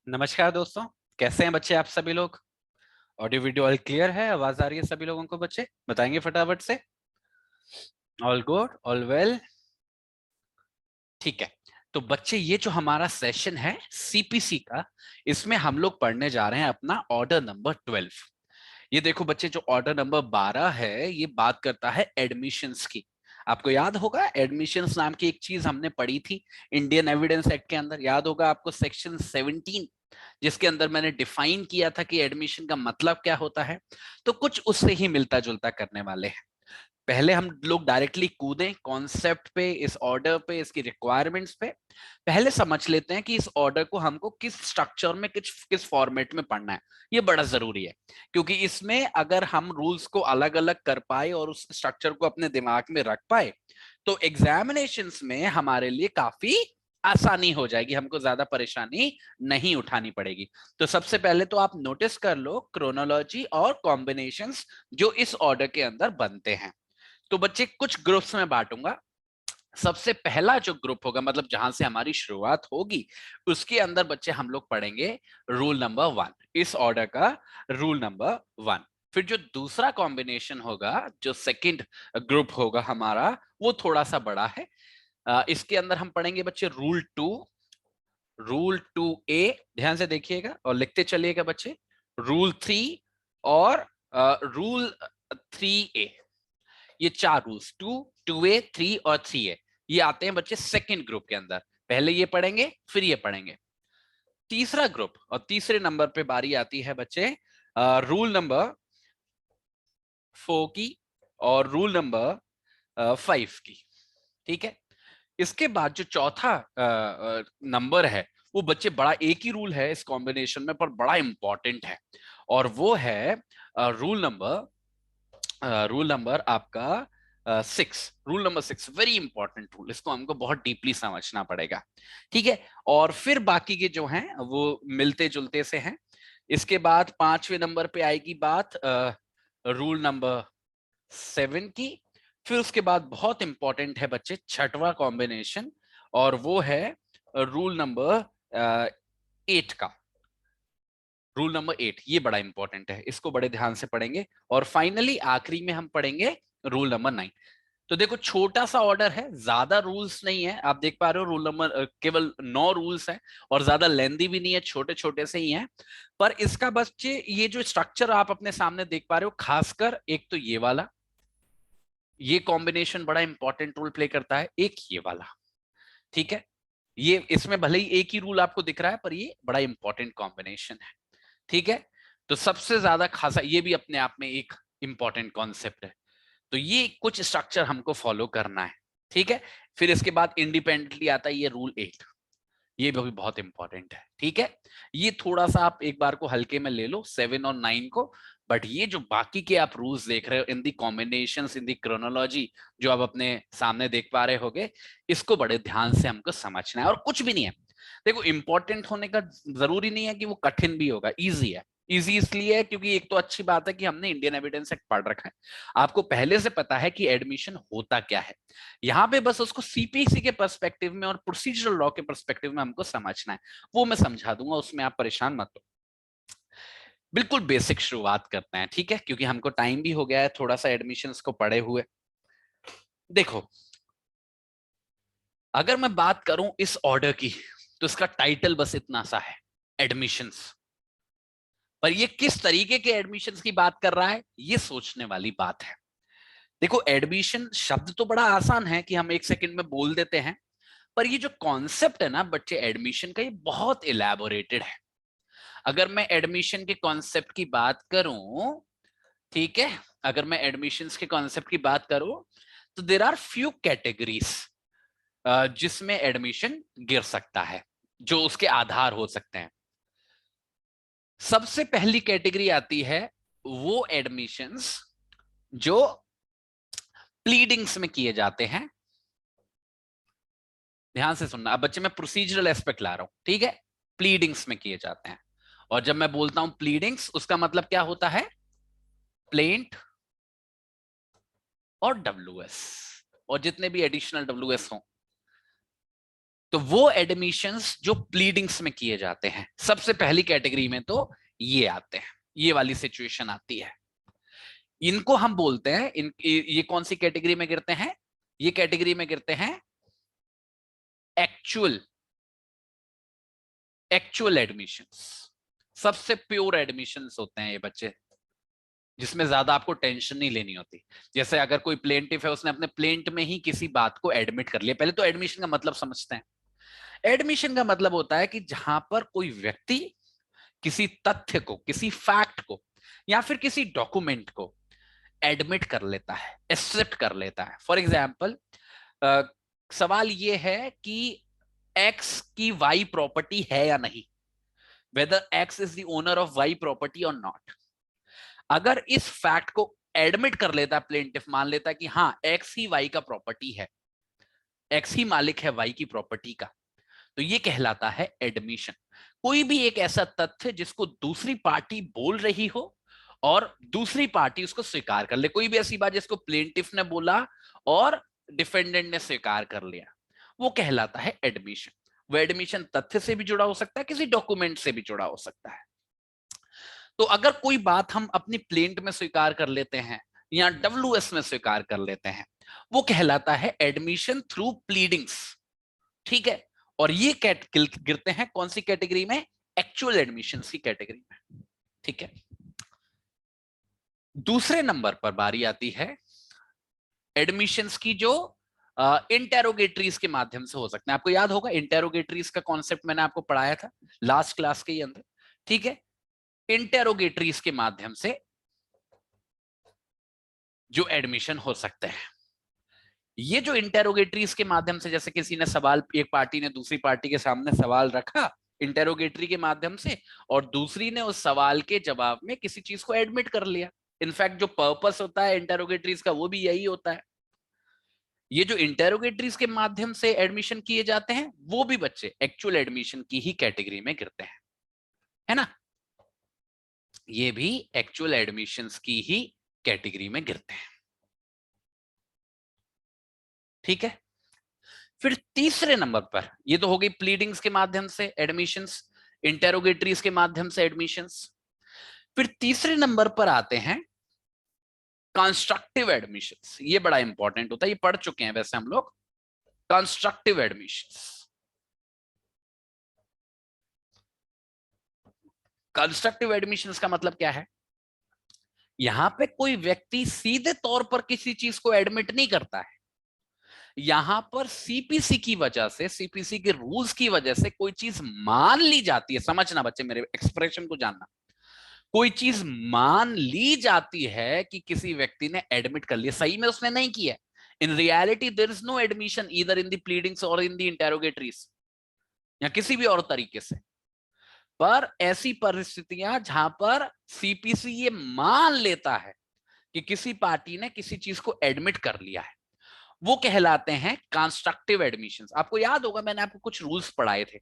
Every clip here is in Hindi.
नमस्कार दोस्तों। कैसे हैं बच्चे आप सभी लोग? ऑडियो वीडियो ऑल क्लियर है? आवाज आ रही है सभी लोगों को? बच्चे बताएंगे फटाफट से। ऑल गुड, ऑल वेल, ठीक है। तो बच्चे ये जो हमारा सेशन है सीपीसी का, इसमें हम लोग पढ़ने जा रहे हैं अपना ऑर्डर नंबर 12। ये देखो बच्चे, जो ऑर्डर नंबर 12 है ये बात करता है एडमिशंस की। आपको याद होगा एडमिशंस नाम की एक चीज हमने पढ़ी थी इंडियन एविडेंस एक्ट के अंदर। याद होगा आपको सेक्शन 17, जिसके अंदर मैंने डिफाइन किया था कि एडमिशन का मतलब क्या होता है। तो कुछ उससे ही मिलता जुलता करने वाले हैं। पहले हम लोग डायरेक्टली कूदें कॉन्सेप्ट पे, इस ऑर्डर पे, इसकी रिक्वायरमेंट्स पे। पहले समझ लेते हैं कि इस ऑर्डर को हमको किस स्ट्रक्चर में, किस किस फॉर्मेट में पढ़ना है। ये बड़ा जरूरी है, क्योंकि इसमें अगर हम रूल्स को अलग अलग कर पाए और उस स्ट्रक्चर को अपने दिमाग में रख पाए तो एग्जामिनेशंस में हमारे लिए काफी आसानी हो जाएगी, हमको ज्यादा परेशानी नहीं उठानी पड़ेगी। तो सबसे पहले तो आप नोटिस कर लो क्रोनोलॉजी और कॉम्बिनेशंस जो इस ऑर्डर के अंदर बनते हैं। तो बच्चे कुछ ग्रुप्स में बांटूंगा। सबसे पहला जो ग्रुप होगा, मतलब जहां से हमारी शुरुआत होगी, उसके अंदर बच्चे हम लोग पढ़ेंगे रूल नंबर 1, इस ऑर्डर का रूल नंबर 1। फिर जो दूसरा कॉम्बिनेशन होगा, जो सेकंड ग्रुप होगा हमारा, वो थोड़ा सा बड़ा है। इसके अंदर हम पढ़ेंगे बच्चे रूल 2 ए, ध्यान से देखिएगा और लिखते चलिएगा बच्चे। रूल 3 और रूल 3 ए। ये चार रूल्स, 2, 2A, 3 और 3A, ये आते हैं बच्चे सेकंड ग्रुप के अंदर। पहले ये पढ़ेंगे फिर ये पढ़ेंगे। तीसरा ग्रुप और तीसरे नंबर पे बारी आती है बच्चे रूल नंबर 4 की और रूल नंबर 5 की। ठीक है। इसके बाद जो चौथा नंबर है, वो बच्चे बड़ा एक ही रूल है इस कॉम्बिनेशन में, पर बड़ा इंपॉर्टेंट है। और वो है रूल नंबर आपका 6। Rule number 6 very important rule, इसको हमको बहुत डीपली समझना पड़ेगा। ठीक है। और फिर बाकी के जो हैं वो मिलते जुलते से हैं। इसके बाद पांचवें नंबर पे आएगी बात रूल नंबर 7 की। फिर उसके बाद बहुत इंपॉर्टेंट है बच्चे छठवां कॉम्बिनेशन, और वो है रूल नंबर 8 का। रूल नंबर 8 ये बड़ा इंपॉर्टेंट है, इसको बड़े ध्यान से पढ़ेंगे। और फाइनली आखिरी में हम पढ़ेंगे रूल नंबर 9। तो देखो छोटा सा ऑर्डर है, ज्यादा रूल्स नहीं है, आप देख पा रहे हो रूल नंबर केवल 9 रूल्स हैं और ज्यादा लेंदी भी नहीं है, छोटे छोटे से ही हैं। पर इसका बच्चे ये जो स्ट्रक्चर आप अपने सामने देख पा रहे हो, खासकर एक तो ये वाला, ये कॉम्बिनेशन बड़ा इंपॉर्टेंट रोल प्ले करता है, एक ये वाला। ठीक है। ये इसमें भले ही एक ही रूल आपको दिख रहा है, पर ये बड़ा इंपॉर्टेंट कॉम्बिनेशन है। ठीक है। तो सबसे ज्यादा खासा ये भी अपने आप में एक इंपॉर्टेंट कॉन्सेप्ट है। तो ये कुछ स्ट्रक्चर हमको फॉलो करना है। ठीक है। फिर इसके बाद इंडिपेंडेंटली आता है ये रूल 8, ये भी बहुत इंपॉर्टेंट है। ठीक है। ये थोड़ा सा आप एक बार को हल्के में ले लो 7 और 9 को। बट ये जो बाकी के आप रूल्स देख रहे हो इन दी कॉम्बिनेशन, इन दी क्रोनोलॉजी, जो आप अपने सामने देख पा रहे होगे, इसको बड़े ध्यान से हमको समझना है। और कुछ भी नहीं है, देखो इंपॉर्टेंट होने का जरूरी नहीं है कि वो कठिन भी होगा, इजी है। इजी इसलिए है क्योंकि एक तो अच्छी बात है कि हमने इंडियन एविडेंस एक्ट पढ़ रखा है, आपको पहले से पता है कि एडमिशन होता क्या है। यहाँ पे बस उसको सीपीसी के पर्सपेक्टिव में और प्रोसीजरल लॉ के पर्सपेक्टिव में हमको समझना है। वो मैं समझा दूंगा, उसमें आप परेशान मत हो। बिल्कुल बेसिक शुरुआत करते हैं, ठीक है, क्योंकि हमको टाइम भी हो गया है थोड़ा सा एडमिशंस को पढ़े हुए। देखो, अगर मैं बात करूं इस ऑर्डर की, तो इसका टाइटल बस इतना सा है, एडमिशंस। पर ये किस तरीके के एडमिशंस की बात कर रहा है, ये सोचने वाली बात है। देखो, एडमिशन शब्द तो बड़ा आसान है कि हम एक सेकंड में बोल देते हैं, पर ये जो कॉन्सेप्ट है ना बच्चे एडमिशन का, ये बहुत इलेबोरेटेड है। अगर मैं एडमिशन के कॉन्सेप्ट की बात करूं, ठीक है, अगर मैं एडमिशंस के कॉन्सेप्ट की बात करूं, तो देर आर फ्यू कैटेगरीज जिसमें एडमिशन गिर सकता है, जो उसके आधार हो सकते हैं। सबसे पहली कैटेगरी आती है वो एडमिशंस जो प्लीडिंग्स में किए जाते हैं। ध्यान से सुनना, अब बच्चे मैं प्रोसीजरल एस्पेक्ट ला रहा हूं, ठीक है। प्लीडिंग्स में किए जाते हैं, और जब मैं बोलता हूं प्लीडिंग्स, उसका मतलब क्या होता है, प्लेंट और डब्ल्यूएस, और जितने भी एडिशनल डब्ल्यूएस हों। तो वो एडमिशंस जो प्लीडिंग्स में किए जाते हैं, सबसे पहली कैटेगरी में तो ये आते हैं, ये वाली सिचुएशन आती है। इनको हम बोलते हैं, ये कौन सी कैटेगरी में गिरते हैं? ये कैटेगरी में गिरते हैं एक्चुअल एडमिशंस। सबसे प्योर एडमिशंस होते हैं ये बच्चे, जिसमें ज्यादा आपको टेंशन नहीं लेनी होती। जैसे अगर कोई प्लेंटिफ है, उसने अपने प्लेंट में ही किसी बात को एडमिट कर लिया। पहले तो एडमिशन का मतलब समझते हैं। एडमिशन का मतलब होता है कि जहां पर कोई व्यक्ति किसी तथ्य को, किसी फैक्ट को या फिर किसी डॉक्यूमेंट को एडमिट कर लेता है, एक्सेप्ट कर लेता है। फॉर एग्जाम्पल, सवाल यह है कि एक्स की वाई प्रॉपर्टी है या नहीं, whether X is the owner of Y property और नॉट। अगर इस फैक्ट को एडमिट कर लेता है प्लेंटिफ, मान लेता है कि हाँ एक्स ही वाई का प्रॉपर्टी है, एक्स ही मालिक है वाई की प्रॉपर्टी का, तो ये कहलाता है एडमिशन। कोई भी एक ऐसा तथ्य जिसको दूसरी पार्टी बोल रही हो और दूसरी पार्टी उसको स्वीकार कर ले। कोई भी ऐसी बात जिसको प्लेंटिफ ने बोला और डिफेंडेंट ने स्वीकार कर लिया, वो कहलाता है एडमिशन। वो एडमिशन तथ्य से भी जुड़ा हो सकता है, किसी डॉक्यूमेंट से भी जुड़ा हो सकता है। तो अगर कोई बात हम अपनी प्लेंट में स्वीकार कर लेते हैं या डब्ल्यूएस में स्वीकार कर लेते हैं, वो कहलाता है एडमिशन थ्रू प्लीडिंग्स। ठीक है, और ये गिरते हैं कौन सी कैटेगरी में? एक्चुअल एडमिशंस की कैटेगरी में। ठीक है, दूसरे नंबर पर बारी आती है एडमिशंस की, जो इंटेरोगेटरीज के माध्यम से हो सकते हैं। आपको याद होगा इंटेरोगेटरीज का कॉन्सेप्ट मैंने आपको पढ़ाया था लास्ट क्लास के अंदर। ठीक है, इंटेरोगेटरीज के माध्यम से जो एडमिशन हो सकते हैं, ये जो इंटेरोगेटरीज के माध्यम से, जैसे किसी ने सवाल, एक पार्टी ने दूसरी पार्टी के सामने सवाल रखा इंटेरोगेटरी के माध्यम से, और दूसरी ने उस सवाल के जवाब में किसी चीज को एडमिट कर लिया। इनफैक्ट जो पर्पस होता है इंटेरोगेटरीज का, वो भी यही होता है। ये जो इंटेरोगेटरीज के माध्यम से एडमिशन किए जाते हैं, वो भी बच्चे एक्चुअल एडमिशन की ही कैटेगरी में गिरते हैं, है ना? ये भी एक्चुअल एडमिशंस की ही कैटेगरी में गिरते हैं। ठीक है, फिर तीसरे नंबर पर, ये तो हो गई प्लीडिंग्स के माध्यम से एडमिशंस, इंटेरोगेटरीज के माध्यम से एडमिशंस। फिर तीसरे नंबर पर आते हैं कंस्ट्रक्टिव एडमिशंस। ये बड़ा इंपॉर्टेंट होता है, ये पढ़ चुके हैं वैसे हम लोग। कंस्ट्रक्टिव एडमिशंस, कंस्ट्रक्टिव एडमिशंस का मतलब क्या है? यहां पे कोई व्यक्ति सीधे तौर पर किसी चीज को एडमिट नहीं करता है। यहां पर सीपीसी की वजह से, सीपीसी के रूल्स की वजह से कोई चीज मान ली जाती है। समझना बच्चे, मेरे एक्सप्रेशन को जानना। कोई चीज मान ली जाती है कि किसी व्यक्ति ने एडमिट कर लिया, सही में उसने नहीं किया। In reality there is no admission either in the pleadings और इन द इंटेरोगेटरीज, या किसी भी और तरीके से। पर ऐसी परिस्थितियां जहां पर सीपीसी ये मान लेता है कि किसी पार्टी ने किसी चीज को एडमिट कर लिया है, वो कहलाते हैं कंस्ट्रक्टिव एडमिशंस। आपको याद होगा मैंने आपको कुछ रूल्स पढ़ाए थे,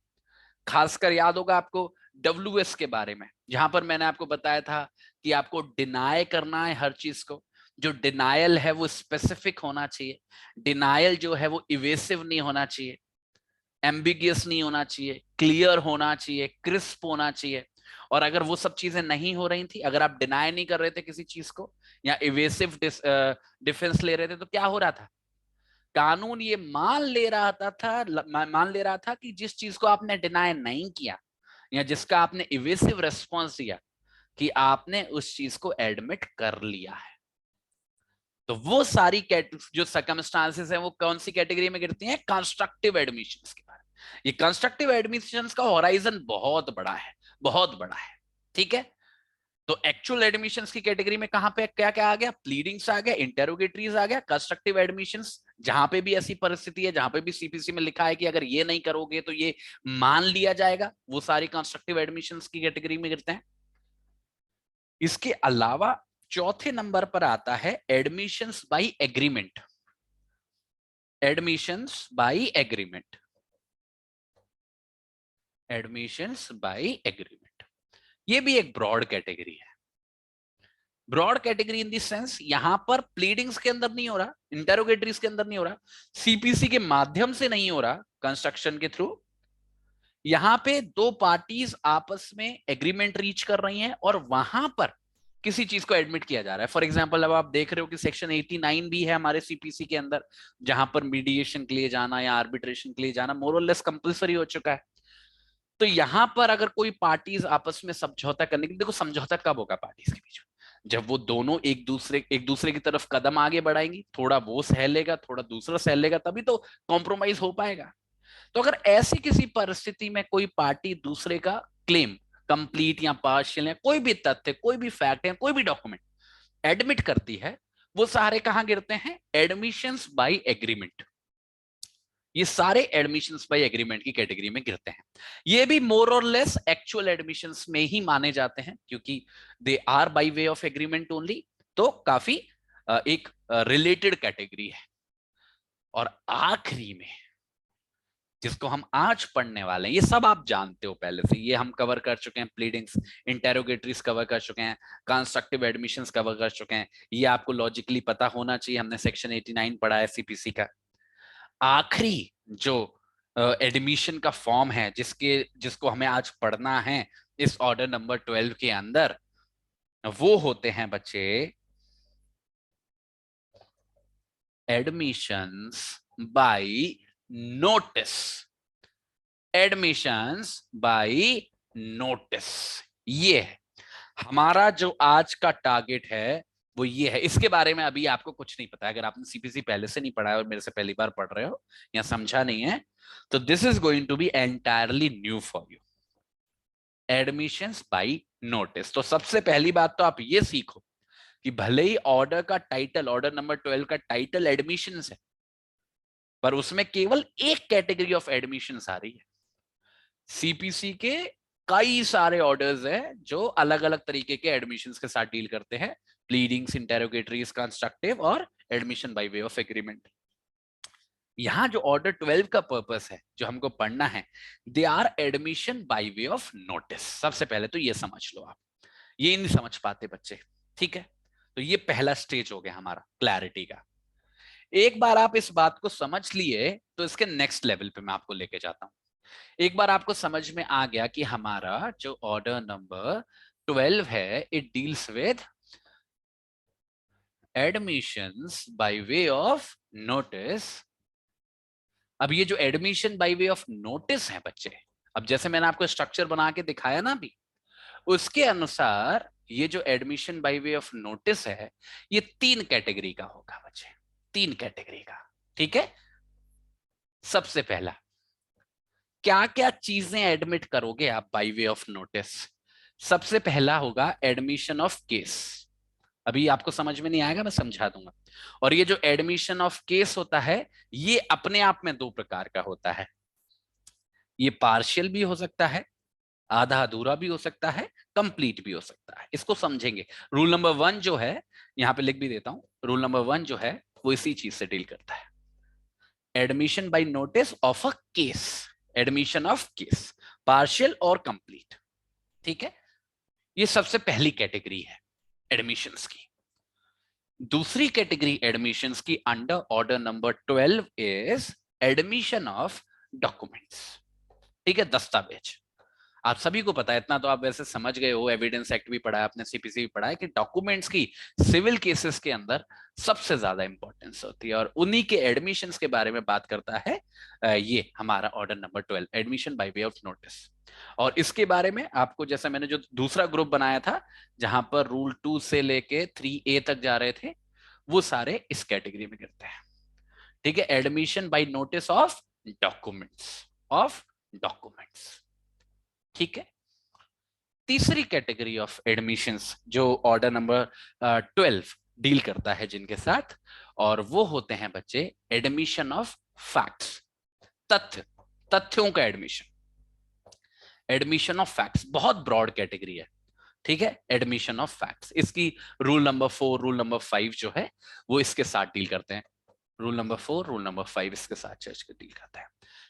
खासकर याद होगा आपको डब्ल्यूएस के बारे में, जहां पर मैंने आपको बताया था कि आपको डिनाई करना है हर चीज को। जो डिनायल है वो स्पेसिफिक होना चाहिए, डिनायल जो है वो इवेसिव नहीं होना चाहिए, एम्बिगियस नहीं होना चाहिए, क्लियर होना चाहिए, क्रिस्प होना चाहिए। और अगर वो सब चीजें नहीं हो रही थी, अगर आप डिनाई नहीं कर रहे थे किसी चीज को या इवेसिव डिफेंस ले रहे थे, तो क्या हो रहा था? कानून ये मान ले रहा था कि जिस चीज को आपने डिनाई नहीं किया या जिसका आपने इवेसिव रेस्पॉन्स दिया, कि आपने उस चीज को एडमिट कर लिया है। तो वो सारी जो सर्कमस्टांसेस हैं, वो कौन सी कैटेगरी में गिरती हैं? कंस्ट्रक्टिव एडमिशंस के बारे में। ये कंस्ट्रक्टिव एडमिशंस का होराइजन बहुत बड़ा है, बहुत बड़ा है। ठीक है, तो एक्चुअल एडमिशंस की कैटेगरी में कहां पे क्या क्या आ गया? प्लीडिंग्स आ गया, इंटेरोगेटरीज आ गया, कंस्ट्रक्टिव एडमिशंस जहां पे भी ऐसी परिस्थिति है, जहां पे भी सीपीसी में लिखा है कि अगर ये नहीं करोगे तो ये मान लिया जाएगा, वो सारी कंस्ट्रक्टिव एडमिशंस की कैटेगरी में गिरते हैं। इसके अलावा चौथे नंबर पर आता है admissions by agreement. Admissions by agreement, admissions by agreement, ये भी एक ब्रॉड कैटेगरी है। Broad category in the sense, यहां पर प्लीडिंग्स के अंदर नहीं हो रहा, इंटेरोगेटरीज के अंदर नहीं हो रहा, सीपीसी के माध्यम से नहीं हो रहा, कंस्ट्रक्शन के थ्रू यहां पे दो पार्टीज आपस में एग्रीमेंट रीच कर रही हैं और वहां पर किसी चीज को एडमिट किया जा रहा है। फॉर एग्जांपल अब आप देख रहे हो कि सेक्शन 89 भी है हमारे सीपीसी के अंदर, जहां पर मीडिएशन के लिए जाना या आर्बिट्रेशन के लिए जाना मोर और लेस कंपलसरी हो चुका है। तो यहां पर अगर कोई पार्टीज आपस में समझौता करने की, देखो समझौता कब होगा पार्टीज के बीच में, जब वो दोनों एक दूसरे की तरफ कदम आगे बढ़ाएंगी, थोड़ा वो सह लेगा थोड़ा दूसरा सह लेगा, तभी तो कॉम्प्रोमाइज हो पाएगा। तो अगर ऐसी किसी परिस्थिति में कोई पार्टी दूसरे का क्लेम कंप्लीट या पार्शियल या कोई भी तथ्य कोई भी फैक्ट या कोई भी डॉक्यूमेंट एडमिट करती है, वो सारे कहां गिरते हैं, एडमिशंस बाय एग्रीमेंट। ये सारे एडमिशंस बाय एग्रीमेंट की कैटेगरी में गिरते हैं। ये भी मोर और लेस एक्चुअल एडमिशंस में ही माने जाते हैं क्योंकि they are by way of agreement only, तो काफी एक रिलेटेड कैटेगरी है। और आखिरी में जिसको हम आज पढ़ने वाले हैं, ये सब आप जानते हो पहले से, ये हम कवर कर चुके हैं, प्लीडिंग्स इंटेरोगेटरीज कवर कर चुके हैं, कंस्ट्रक्टिव एडमिशंस कवर कर चुके हैं, ये आपको लॉजिकली पता होना चाहिए, हमने सेक्शन 89 पढ़ा है सीपीसी का। आखिरी जो एडमिशन का फॉर्म है जिसको हमें आज पढ़ना है इस ऑर्डर नंबर 12 के अंदर, वो होते हैं बच्चे admissions by notice. Admissions by notice, ये है हमारा जो आज का टारगेट है, वो ये है। इसके बारे में अभी आपको कुछ नहीं पता है, अगर आपने सीपीसी पहले से नहीं पढ़ा है और मेरे से पहली बार पढ़ रहे हो या समझा नहीं है, तो this is going to be entirely new for you. Admissions by notice, तो सबसे पहली बात तो आप ये सीखो कि भले ही ऑर्डर का टाइटल, ऑर्डर नंबर 12 का टाइटल एडमिशंस है, पर उसमें केवल एक कैटेगरी ऑफ एडमिशंस आ रही है। सीपीसी के कई सारे ऑर्डर्स हैं जो अलग अलग तरीके के एडमिशंस के साथ डील करते हैं, प्लीडिंग्स, इंटेरोगेटरीज, कंस्ट्रक्टिव और admission by way of agreement. यहां जो ऑर्डर 12 का पर्पस है जो हमको पढ़ना है, they are admission by way of notice. सबसे पहले तो ये समझ लो आप, ये नहीं समझ पाते बच्चे, ठीक है। तो ये पहला स्टेज हो गया हमारा क्लैरिटी का। एक बार आप इस बात को समझ लिए तो इसके नेक्स्ट लेवल पे मैं आपको लेके जाता हूं। एक बार आपको समझ में आ गया कि हमारा जो ऑर्डर नंबर 12 है, it deals with admissions bye way of notice. अब ये जो admission by way of notice है बच्चे, अब जैसे मैंने आपको स्ट्रक्चर बना के दिखाया ना अभी, उसके अनुसार ये जो admission by way of notice है, ये 3 कैटेगरी का होगा बच्चे, 3 कैटेगरी का, ठीक है। सबसे पहला, क्या क्या चीजें एडमिट करोगे आप बाय वे ऑफ नोटिस। सबसे पहला होगा एडमिशन ऑफ केस। अभी आपको समझ में नहीं आएगा, मैं समझा दूंगा। और ये जो एडमिशन ऑफ केस होता है, ये अपने आप में 2 प्रकार का होता है। ये पार्शियल भी हो सकता है, आधा अधूरा भी हो सकता है, कंप्लीट भी हो सकता है। इसको समझेंगे। रूल नंबर 1 जो है, यहां पे लिख भी देता हूं, रूल नंबर 1 जो है वो इसी चीज से डील करता है, admission by notice of a case. Admission of case, partial और कंप्लीट, ठीक है। ये सबसे पहली कैटेगरी है एडमिशंस की। दूसरी कैटेगरी एडमिशंस की under order number 12 is admission of documents, ठीक है, दस्तावेज। आप सभी को पता है, इतना तो आप वैसे समझ गए हो, एविडेंस एक्ट भी पढ़ा है आपने, सीपीसी भी पढ़ा है, कि डॉक्यूमेंट्स की सिविल केसेस के अंदर सबसे ज्यादा इंपॉर्टेंस होती है, और उन्हीं के एडमिशंस के बारे में बात करता है ये हमारा order number 12, admission by way of notice. और इसके बारे में आपको, जैसा मैंने जो दूसरा ग्रुप बनाया था जहां पर रूल 2 से लेके 3A तक जा रहे थे, वो सारे इस कैटेगरी में गिरते हैं, ठीक है। Admission by notice of documents, of documents, ठीक है। तीसरी कैटेगरी ऑफ एडमिशंस जो ऑर्डर नंबर 12 डील करता है जिनके साथ, और वो होते हैं बच्चे एडमिशन ऑफ फैक्ट्स, तथ्यों का एडमिशन। एडमिशन ऑफ फैक्ट्स बहुत ब्रॉड कैटेगरी है, ठीक है। एडमिशन ऑफ फैक्ट्स, इसकी रूल नंबर 4, रूल नंबर 5 जो है वो इसके साथ डील करते हैं। रूल नंबर 4, रूल नंबर 5 इसके साथ चर्च के डील करता है,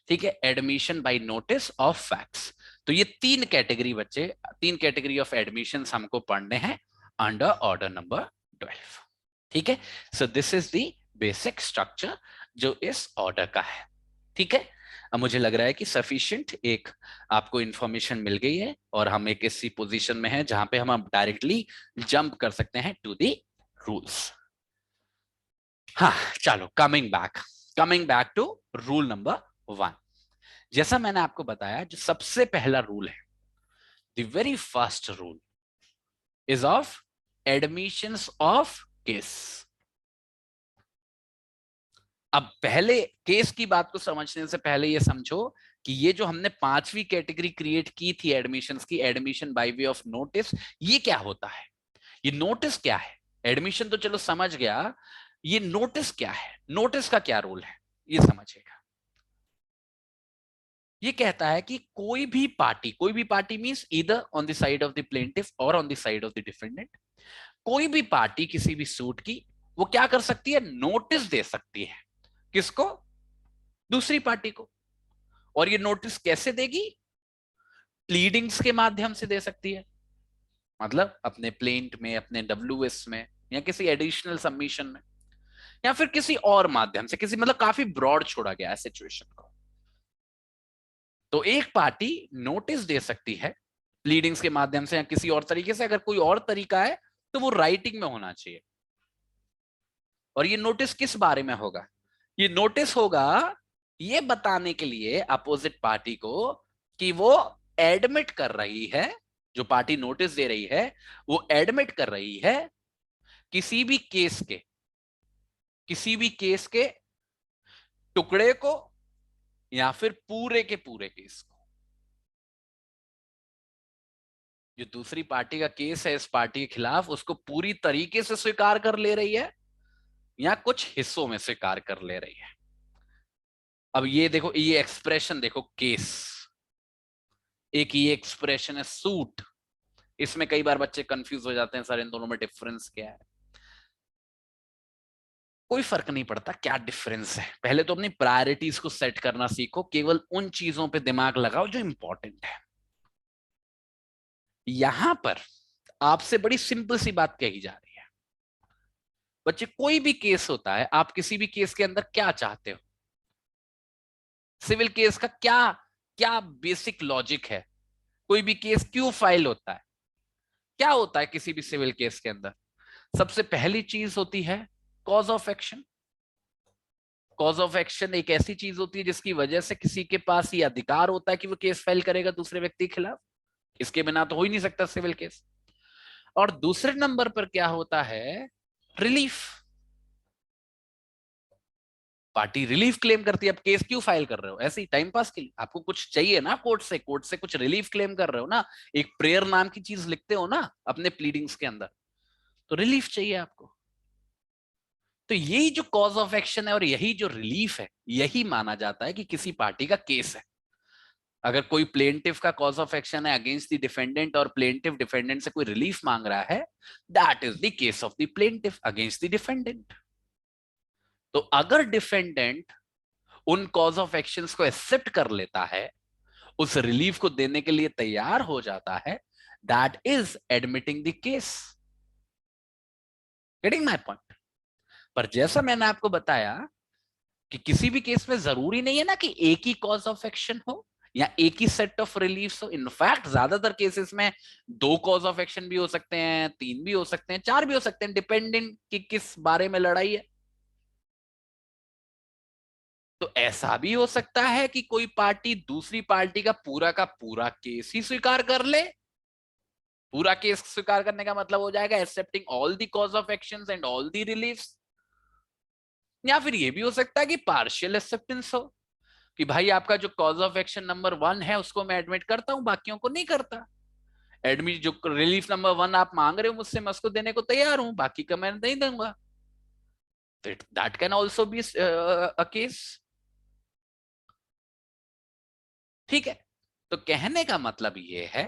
ठीक है। Admission by notice of facts. तो ये 3 कैटेगरी बच्चे, 3 कैटेगरी ऑफ एडमिशन हमको पढ़ने हैं अंडर ऑर्डर नंबर 12, ठीक है। So this is the basic structure जो इस ऑर्डर का है, ठीक है। अब मुझे लग रहा है कि सफिशिएंट एक आपको इंफॉर्मेशन मिल गई है और हम एक ऐसी पोजीशन में हैं जहां पे हम अब डायरेक्टली जंप कर सकते हैं टू द रूल्स। हाँ, चलो coming back to rule number 1। जैसा मैंने आपको बताया, जो सबसे पहला रूल है, the very first rule is of admissions of case. अब पहले केस की बात को समझने से पहले ये समझो कि ये जो हमने पांचवी कैटेगरी क्रिएट की थी एडमिशंस की, admission by way of notice, ये क्या होता है? ये नोटिस क्या है? एडमिशन तो चलो समझ गया, ये नोटिस क्या है? नोटिस का क्या रोल है ये समझेगा। ये कहता है कि कोई भी party means either on the side of the plaintiff और on the side of the defendant, कोई भी पार्टी किसी भी सूट की वो क्या कर सकती है? नोटिस दे सकती है। किसको? दूसरी पार्टी को। और ये नोटिस कैसे देगी? प्लीडिंग्स के माध्यम से दे सकती है, मतलब अपने प्लेंट में, अपने डब्ल्यूएस में, या किसी एडिशनल सबमिशन में, या फिर किसी और माध्यम से, किसी मतलब काफी ब्रॉड छोड़ा गया है सिचुएशन को। तो एक पार्टी नोटिस दे सकती है प्लीडिंग्स के माध्यम से या किसी और तरीके से। अगर कोई और तरीका है तो वो राइटिंग में होना चाहिए। और ये नोटिस किस बारे में होगा? ये नोटिस होगा ये बताने के लिए अपोजिट पार्टी को कि वो एडमिट कर रही है, जो पार्टी नोटिस दे रही है वो एडमिट कर रही है किसी भी केस के, किसी भी केस के टुकड़े को या फिर पूरे के पूरे केस को। जो दूसरी पार्टी का केस है इस पार्टी के खिलाफ, उसको पूरी तरीके से स्वीकार कर ले रही है या कुछ हिस्सों में स्वीकार कर ले रही है। अब ये देखो, ये एक्सप्रेशन देखो, केस, एक ये एक्सप्रेशन है सूट। इसमें कई बार बच्चे कंफ्यूज हो जाते हैं, सर इन दोनों में डिफरेंस क्या है? कोई फर्क नहीं पड़ता क्या डिफरेंस है, पहले तो अपनी प्रायोरिटीज को सेट करना सीखो, केवल उन चीजों पे दिमाग लगाओ जो इंपॉर्टेंट है। यहां पर आपसे बड़ी सिंपल सी बात कही जा रही है। बच्चे, कोई भी केस होता है, आप किसी भी केस के अंदर क्या चाहते हो? सिविल केस का क्या क्या बेसिक लॉजिक है? कोई भी केस क्यों फाइल होता है? क्या होता है किसी भी सिविल केस के अंदर? सबसे पहली चीज होती है cause of action. Cause of action एक ऐसी चीज होती है जिसकी वजह से किसी के पास ये अधिकार होता है कि वो केस फाइल करेगा दूसरे व्यक्ति के खिलाफ। इसके बिना तो हो ही नहीं सकता सिविल केस। और दूसरे नंबर पर क्या होता है? रिलीफ। पार्टी रिलीफ क्लेम करती है। अब केस क्यों फाइल कर रहे हो? ऐसे ही टाइम पास के लिए? आपको कुछ चाहिए ना कोर्ट से, कोर्ट से कुछ रिलीफ क्लेम कर रहे हो ना, एक प्रेयर नाम की चीज लिखते हो ना अपने प्लीडिंग्स के अंदर, तो रिलीफ चाहिए आपको। तो यही जो कॉज ऑफ एक्शन है और यही जो रिलीफ है, यही माना जाता है कि किसी पार्टी का केस है। अगर कोई प्लेंटिफ का कॉज ऑफ एक्शन है अगेंस्ट द डिफेंडेंट और प्लेंटिफ डिफेंडेंट से कोई रिलीफ मांग रहा है, that is the case of the plaintiff against the defendant. तो अगर डिफेंडेंट उन कॉज ऑफ एक्शंस को एक्सेप्ट कर लेता है, उस रिलीफ को देने के लिए तैयार हो जाता है, that is admitting the case. Getting my point? पर जैसा मैंने आपको बताया कि किसी भी केस में जरूरी नहीं है ना कि एक ही कॉज ऑफ एक्शन हो या एक ही सेट ऑफ रिलीफ हो। इनफैक्ट ज्यादातर केसेस में दो कॉज ऑफ एक्शन भी हो सकते हैं, तीन भी हो सकते हैं, चार भी हो सकते हैं, डिपेंडिंग कि किस बारे में लड़ाई है। तो ऐसा भी हो सकता है कि कोई पार्टी दूसरी पार्टी का पूरा केस ही स्वीकार कर ले। पूरा केस स्वीकार करने का मतलब हो जाएगा accepting all the cause of actions and all the reliefs. या फिर ये भी हो सकता है कि पार्शियल एक्सेप्टेंस हो, कि भाई आपका जो कॉज ऑफ एक्शन नंबर 1 है उसको मैं एडमिट करता हूं, बाकियों को नहीं करता। एडमिट जो रिलीफ नंबर 1 आप मांग रहे हो मुझसे, मैं उसको देने को तैयार हूं, बाकी का मैं नहीं दूंगा। That can also be a case. ठीक है? तो कहने का मतलब ये है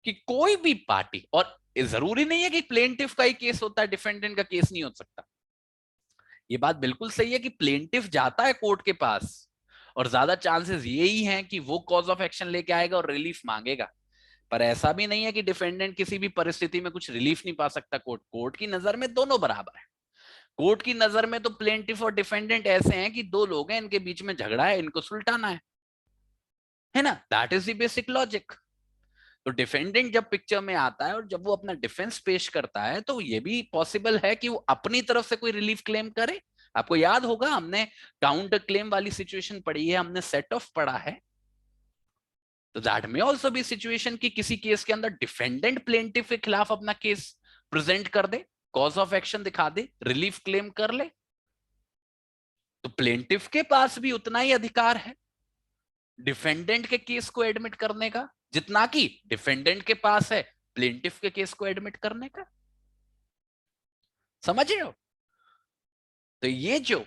कि कोई भी पार्टी, और जरूरी नहीं है कि प्लेंटिफ का ही केस होता है, डिफेंडेंट का केस नहीं हो सकता। ये बात बिल्कुल सही है कि प्लेंटिफ जाता है कोर्ट के पास और ज्यादा चांसेस यही हैं कि वो कॉज ऑफ एक्शन लेके आएगा और रिलीफ मांगेगा। पर ऐसा भी नहीं है कि डिफेंडेंट किसी भी परिस्थिति में कुछ रिलीफ नहीं पा सकता। कोर्ट कोर्ट की नजर में दोनों बराबर है। कोर्ट की नजर में तो प्लेंटिफ और डिफेंडेंट ऐसे हैं कि दो लोग हैं, इनके बीच में झगड़ा है, इनको सुलटाना है ना। That is the basic logic. तो डिफेंडेंट जब पिक्चर में आता है और जब वो अपना डिफेंस पेश करता है, तो ये भी पॉसिबल है कि वो अपनी तरफ से कोई रिलीफ क्लेम करे। आपको याद होगा हमने काउंटर क्लेम वाली सिचुएशन पढ़ी है, हमने सेट ऑफ पढ़ा है। तो दैट में ऑल्सो भी सिचुएशन की किसी केस के अंदर डिफेंडेंट प्लेंटिफ के खिलाफ अपना केस प्रेजेंट कर दे, कॉज ऑफ एक्शन दिखा दे, रिलीफ क्लेम कर ले, तो प्लेंटिफ के पास भी उतना ही अधिकार है डिफेंडेंट के केस को एडमिट करने का जितना कि डिफेंडेंट के पास है प्लेंटिफ के केस को एडमिट करने का। समझ रहे हो? तो ये जो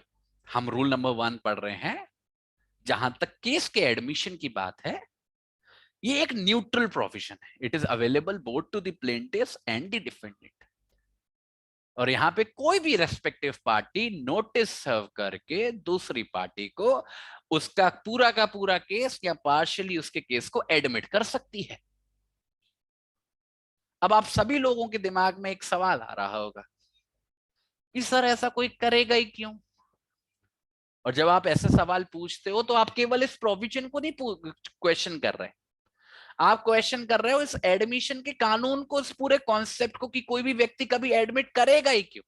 हम रूल नंबर 1 पढ़ रहे हैं, जहां तक केस के एडमिशन की बात है, ये एक न्यूट्रल प्रोविजन है। It is available both to the plaintiffs and the defendant. और यहां पे कोई भी रेस्पेक्टिव पार्टी नोटिस सर्व करके दूसरी पार्टी को उसका पूरा का पूरा केस या पार्शियली उसके केस को एडमिट कर सकती है। अब आप सभी लोगों के दिमाग में एक सवाल आ रहा होगा कि सर ऐसा कोई करेगा ही क्यों? और जब आप ऐसे सवाल पूछते हो तो आप केवल इस प्रोविजन को नहीं क्वेश्चन कर रहे, आप क्वेश्चन कर रहे हो इस एडमिशन के कानून को, इस पूरे कॉन्सेप्ट को, कि कोई भी व्यक्ति कभी एडमिट करेगा ही क्यों।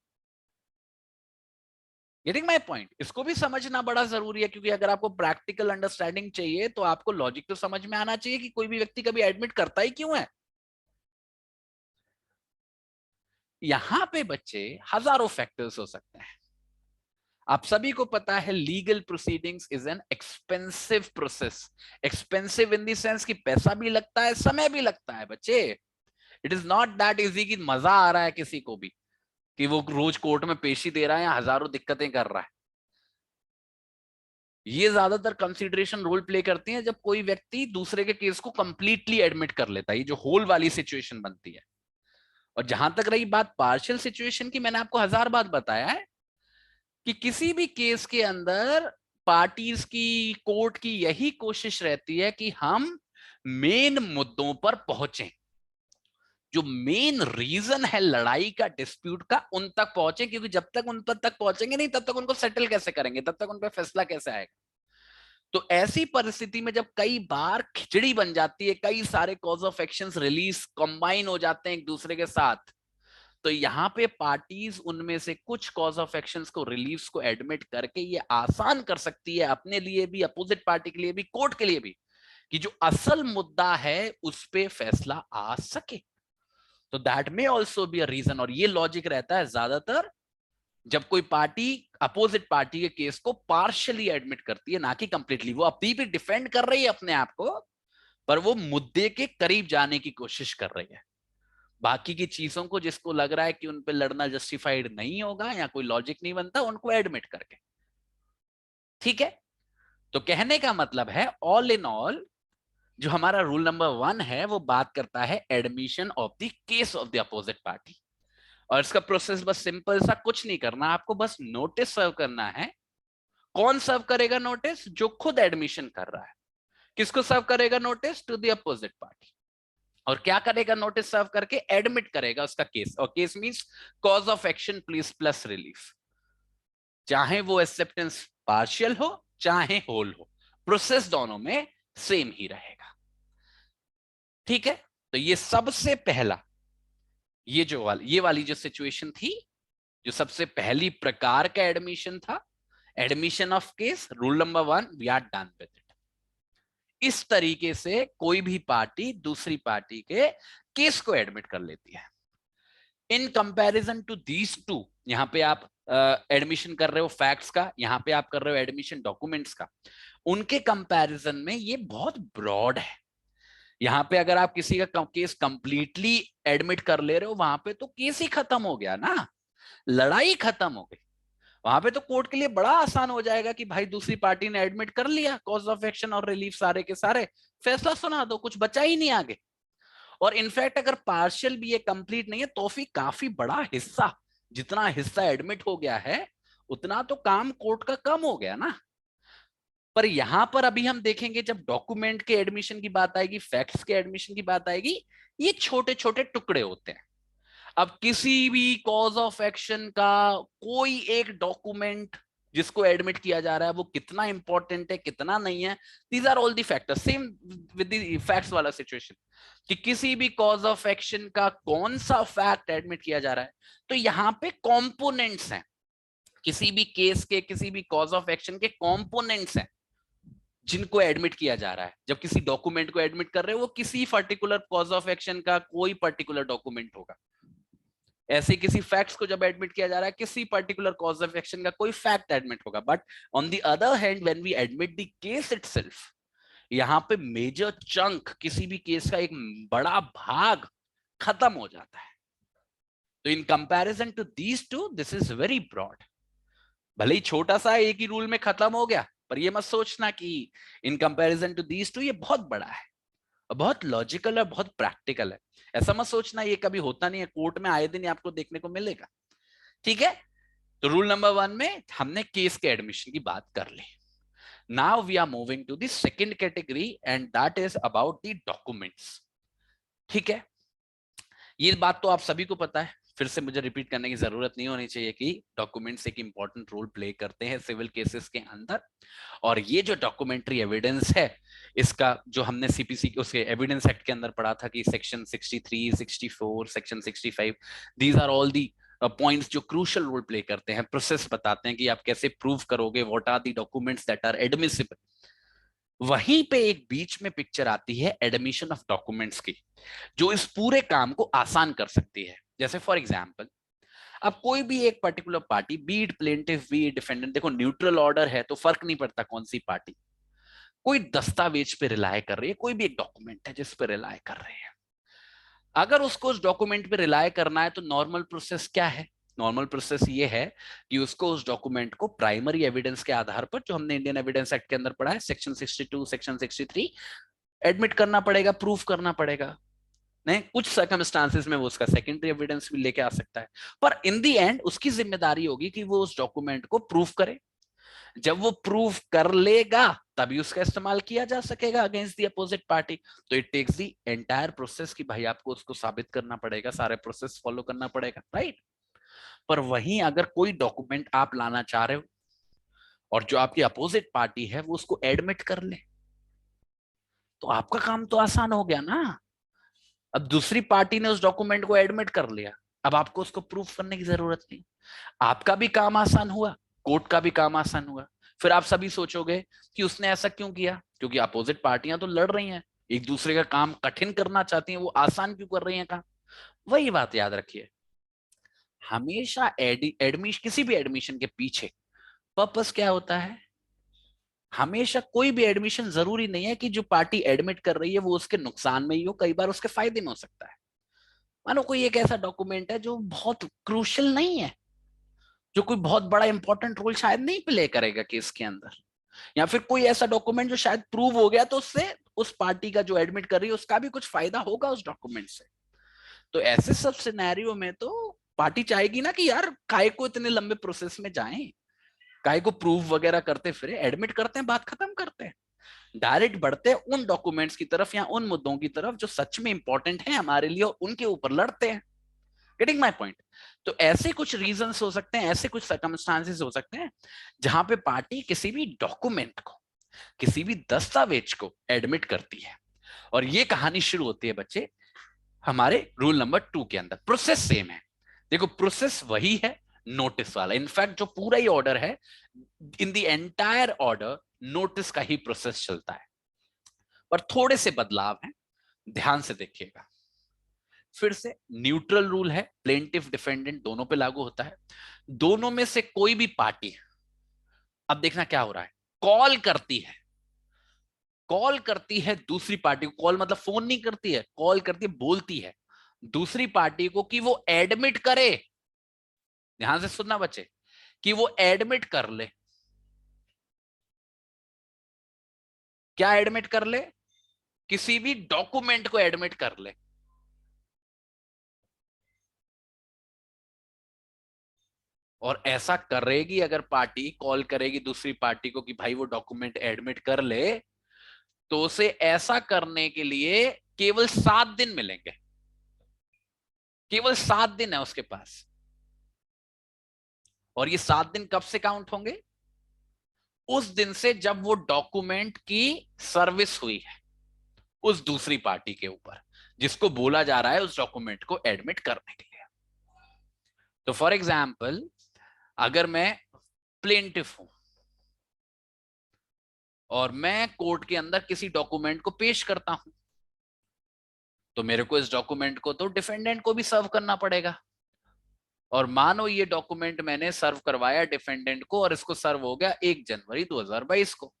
Getting my point? इसको भी समझना बड़ा जरूरी है, क्योंकि अगर आपको प्रैक्टिकल अंडरस्टैंडिंग चाहिए तो आपको लॉजिक तो समझ में आना चाहिए कि कोई भी व्यक्ति कभी एडमिट करता ही क्यों है। यहां पे बच्चे हजारों फैक्टर्स हो सकते हैं। आप सभी को पता है legal proceedings is an expensive process. Expensive in the sense कि पैसा भी लगता है, समय भी लगता है बच्चे। It is not that easy कि मजा आ रहा है किसी को भी कि वो रोज कोर्ट में पेशी दे रहा है या हजारों दिक्कतें कर रहा है। ये ज्यादातर कंसीडरेशन रोल प्ले करती है जब कोई व्यक्ति दूसरे के केस को कंप्लीटली एडमिट कर लेता है, ये जो होल वाली सिचुएशन बनती है। और जहां तक रही बात पार्शियल सिचुएशन की, मैंने आपको हजार बात बताया है कि किसी भी केस के अंदर पार्टीज की, कोर्ट की यही कोशिश रहती है कि हम मेन मुद्दों पर पहुंचे, जो मेन रीजन है लड़ाई का, डिस्प्यूट का, उन तक पहुंचे। क्योंकि जब तक उन पर तक पहुंचेंगे नहीं, तब तक उनको सेटल कैसे करेंगे, तब तक उन पर फैसला कैसे आएगा। तो ऐसी परिस्थिति में जब कई बार खिचड़ी बन जाती है, कई सारे cause of actions release combine हो जाते हैं एक दूसरे के साथ, तो यहाँ पे पार्टीज उनमें से कुछ कॉज ऑफ एक्शंस को, रिलीफ्स को एडमिट करके ये आसान कर सकती है अपने लिए भी, अपोजिट पार्टी के लिए भी, कोर्ट के लिए भी, कि जो असल मुद्दा है उस पे फैसला आ सके। तो दैट में ऑल्सो बी अ रीजन। और ये लॉजिक रहता है ज्यादातर जब कोई पार्टी अपोजिट पार्टी के केस को पार्शियली एडमिट करती है, ना कि कंप्लीटली। वो अभी भी डिफेंड कर रही है अपने आप को, पर वो मुद्दे के करीब जाने की कोशिश कर रही है। बाकी की चीजों को जिसको लग रहा है कि उन पे लड़ना जस्टिफाइड नहीं होगा या कोई लॉजिक नहीं बनता, उनको एडमिट करके। ठीक है? तो कहने का मतलब है ऑल इन ऑल जो हमारा रूल नंबर 1 है वो बात करता है admission of the case of the opposite party. और इसका प्रोसेस बस सिंपल सा, कुछ नहीं करना आपको, बस नोटिस सर्व करना है। कौन सर्व करेगा नोटिस? जो खुद एडमिशन कर रहा है। किसको सर्व करेगा notice? To the opposite party. और क्या करेगा नोटिस सर्व करके? एडमिट करेगा उसका केस। और case means cause of action please plus relief. चाहे वो एक्सेप्टेंस पार्शियल हो चाहे होल हो, प्रोसेस दोनों में सेम ही रहेगा। ठीक है? तो ये सबसे पहला, ये वाली जो सिचुएशन थी, जो सबसे पहली प्रकार का एडमिशन था, admission of case, rule number 1, we are done with it. इस तरीके से कोई भी पार्टी दूसरी पार्टी के केस को एडमिट कर लेती है। In comparison to these two, यहां पे आप एडमिशन कर रहे हो फैक्ट्स का, यहां पे आप कर रहे हो एडमिशन डॉक्यूमेंट्स का, उनके कंपैरिजन में ये बहुत ब्रॉड है। यहां पे अगर आप किसी का केस कंप्लीटली एडमिट कर ले रहे हो, वहां पे तो केस ही खत्म हो गया ना, लड़ाई खत्म हो गई। वहां पे तो कोर्ट के लिए बड़ा आसान हो जाएगा कि भाई दूसरी पार्टी ने एडमिट कर लिया, कॉज ऑफ एक्शन और रिलीफ सारे के सारे, फैसला सुना दो, कुछ बचा ही नहीं आगे। और इनफैक्ट अगर पार्शियल भी ये कंप्लीट नहीं है तो भी काफी बड़ा हिस्सा, जितना हिस्सा एडमिट हो गया है उतना तो काम कोर्ट का कम हो गया ना। पर यहां पर अभी हम देखेंगे जब डॉक्यूमेंट के एडमिशन की बात आएगी, फैक्ट्स के एडमिशन की बात आएगी, ये छोटे छोटे टुकड़े होते हैं। अब किसी भी कॉज ऑफ एक्शन का कोई एक डॉक्यूमेंट जिसको एडमिट किया जा रहा है वो कितना इंपॉर्टेंट है कितना नहीं है, these are all the factors. Same with the facts वाला सिचुएशन कि किसी भी कॉज ऑफ एक्शन का कौन सा फैक्ट एडमिट किया जा रहा है, तो यहाँ पे कंपोनेंट्स हैं, किसी भी केस के किसी भी कॉज ऑफ एक्शन के कंपोनेंट्स हैं जिनको एडमिट किया जा रहा है। जब किसी डॉक्यूमेंट को एडमिट कर रहे हो वो किसी पर्टिकुलर कॉज ऑफ एक्शन का कोई पर्टिकुलर डॉक्यूमेंट होगा। ऐसे किसी फैक्ट्स को जब एडमिट किया जा रहा है किसी पर्टिकुलर कॉज ऑफ एक्शन का कोई फैक्ट एडमिट होगा। But on the other hand when we admit the case itself, यहाँ पे मेजर चंक किसी भी केस का एक बड़ा भाग खत्म हो जाता है। तो in comparison to these two this is very broad. भले ही छोटा सा एक ही रूल में खत्म हो गया, पर ये मत सोचना कि in comparison to these two ये बहुत बड़ा है, बहुत लॉजिकल है, बहुत प्रैक्टिकल है। ऐसा मत सोचना ये कभी होता नहीं है, कोर्ट में आए दिन आपको देखने को मिलेगा। ठीक है, तो रूल नंबर 1 में हमने केस के एडमिशन की बात कर ली। Now we are moving to the second category and that is about the documents. ठीक है, ये बात तो आप सभी को पता है, फिर से मुझे रिपीट करने की जरूरत नहीं होनी चाहिए कि डॉक्यूमेंट्स एक इंपॉर्टेंट रोल प्ले करते हैं सिविल केसेस के अंदर। और ये जो डॉक्यूमेंट्री एविडेंस है, इसका जो हमने सीपीसी उसके एविडेंस एक्ट के अंदर पढ़ा था कि section 63, 64, section 65, these are all the points जो क्रूशियल रोल प्ले करते हैं, प्रोसेस बताते हैं कि आप कैसे प्रूव करोगे, what are the documents that are admissible. वहीं पे एक बीच में पिक्चर आती है एडमिशन ऑफ डॉक्यूमेंट्स की, जो इस पूरे काम को आसान कर सकती है। जैसे फॉर एग्जाम्पल, अब कोई भी एक particular party, be it plaintiff be defendant, देखो न्यूट्रल ऑर्डर है तो फर्क नहीं पड़ता कौन सी पार्टी, कोई दस्तावेज पे रिलाय कर रही है, कोई भी एक डॉक्यूमेंट है जिस पे रिलाय कर रही है। अगर उसको उस डॉक्यूमेंट पे रिलाय करना है तो नॉर्मल प्रोसेस क्या है? नॉर्मल प्रोसेस ये है कि उसको उस डॉक्यूमेंट को प्राइमरी एविडेंस के आधार पर, जो हमने इंडियन एविडेंस एक्ट के अंदर पढ़ा है सेक्शन 62, सेक्शन 63, एडमिट करना पड़ेगा, प्रूफ करना पड़ेगा। नहीं, कुछ सर्कमस्टांसेस में वो उसका सेकेंडरी एविडेंस भी लेके आ सकता है, पर इन दी एंड उसकी जिम्मेदारी होगी कि वो उस डॉक्यूमेंट को प्रूफ करे। जब वो प्रूफ कर लेगा तभी उसका इस्तेमाल किया जा सकेगा अगेंस्ट द अपोजिट पार्टी। तो it takes the entire process कि भाई आपको उसको साबित करना पड़ेगा, सारे प्रोसेस फॉलो करना पड़ेगा, राइट। पर वहीं अगर कोई डॉक्यूमेंट आप लाना चाह रहे हो और जो आपकी अपोजिट पार्टी है वो उसको एडमिट कर ले, तो आपका काम तो आसान हो गया ना। अब दूसरी पार्टी ने उस डॉक्यूमेंट को एडमिट कर लिया, अब आपको उसको प्रूफ करने की जरूरत नहीं, आपका भी काम आसान हुआ, कोर्ट का भी काम आसान हुआ। फिर आप सभी सोचोगे कि उसने ऐसा क्यों किया, क्योंकि अपोजिट पार्टियां तो लड़ रही हैं, एक दूसरे का काम कठिन करना चाहती हैं, वो आसान क्यों कर रही हैं काम। वही बात याद रखिए, हमेशा एडमिशन, किसी भी एडमिशन के पीछे पर्पस क्या होता है? हमेशा कोई भी एडमिशन जरूरी नहीं है कि जो पार्टी एडमिट कर रही है वो उसके नुकसान में ही हो, कई बार उसके फायदे में हो सकता है। मानो कोई एक ऐसा डॉक्यूमेंट है जो बहुत क्रूशियल नहीं है, जो कोई बहुत बड़ा इंपॉर्टेंट रोल शायद नहीं प्ले करेगा केस के अंदर, या फिर कोई ऐसा डॉक्यूमेंट जो शायद प्रूव हो गया तो उससे उस पार्टी का जो एडमिट कर रही है उसका भी कुछ फायदा होगा उस डॉक्यूमेंट से। तो ऐसे सब सिनेरियो में तो पार्टी चाहेगी ना कि यार काय को इतने लंबे प्रोसेस में जाएं, काय को प्रूफ वगैरह करते फिरे, एडमिट करते हैं, बात खत्म करते हैं, डायरेक्ट बढ़ते हैं उन डॉक्यूमेंट्स की तरफ या उन मुद्दों की तरफ जो सच में इंपॉर्टेंट है हमारे लिए, और उनके ऊपर लड़ते हैं। Getting my point? तो ऐसे कुछ रीजंस हो सकते हैं, ऐसे कुछ सर्कमस्टांसेस हो सकते हैं जहां पे पार्टी किसी भी डॉक्यूमेंट को, किसी भी दस्तावेज को एडमिट करती है। और ये कहानी शुरू होती है बच्चे हमारे रूल नंबर 2 के अंदर। प्रोसेस सेम है, देखो प्रोसेस वही है, नोटिस वाला। इनफैक्ट जो पूरा ही ऑर्डर है, in the entire order notice का ही प्रोसेस चलता है, पर थोड़े से बदलाव हैं, ध्यान से देखिएगा। फिर से न्यूट्रल रूल है, प्लेंटिफ डिफेंडेंट दोनों पे लागू होता है। दोनों में से कोई भी पार्टी, अब देखना क्या हो रहा है, कॉल करती है, कॉल करती है दूसरी पार्टी को, कॉल मतलब फोन नहीं करती है, कॉल करती है, बोलती है दूसरी पार्टी को कि वो एडमिट करे, ध्यान से सुनना बच्चे, कि वो एडमिट कर ले। क्या एडमिट कर ले? किसी भी डॉक्यूमेंट को एडमिट कर ले। और ऐसा करेगी अगर पार्टी कॉल करेगी दूसरी पार्टी को कि भाई वो डॉक्यूमेंट एडमिट कर ले, तो उसे ऐसा करने के लिए केवल 7 दिन मिलेंगे। केवल 7 दिन है उसके पास, और ये 7 दिन कब से काउंट होंगे? उस दिन से जब वो डॉक्यूमेंट की सर्विस हुई है उस दूसरी पार्टी के ऊपर, जिसको बोला जा रहा है उस डॉक्यूमेंट को एडमिट करने के लिए। तो फॉर एग्जाम्पल, अगर मैं प्लेंटिफ हूं और मैं कोर्ट के अंदर किसी डॉक्यूमेंट को पेश करता हूं, तो मेरे को इस डॉक्यूमेंट को तो डिफेंडेंट को भी सर्व करना पड़ेगा। और मानो ये डॉक्यूमेंट मैंने सर्व करवाया डिफेंडेंट को, और इसको सर्व हो गया 1 जनवरी 2022 को,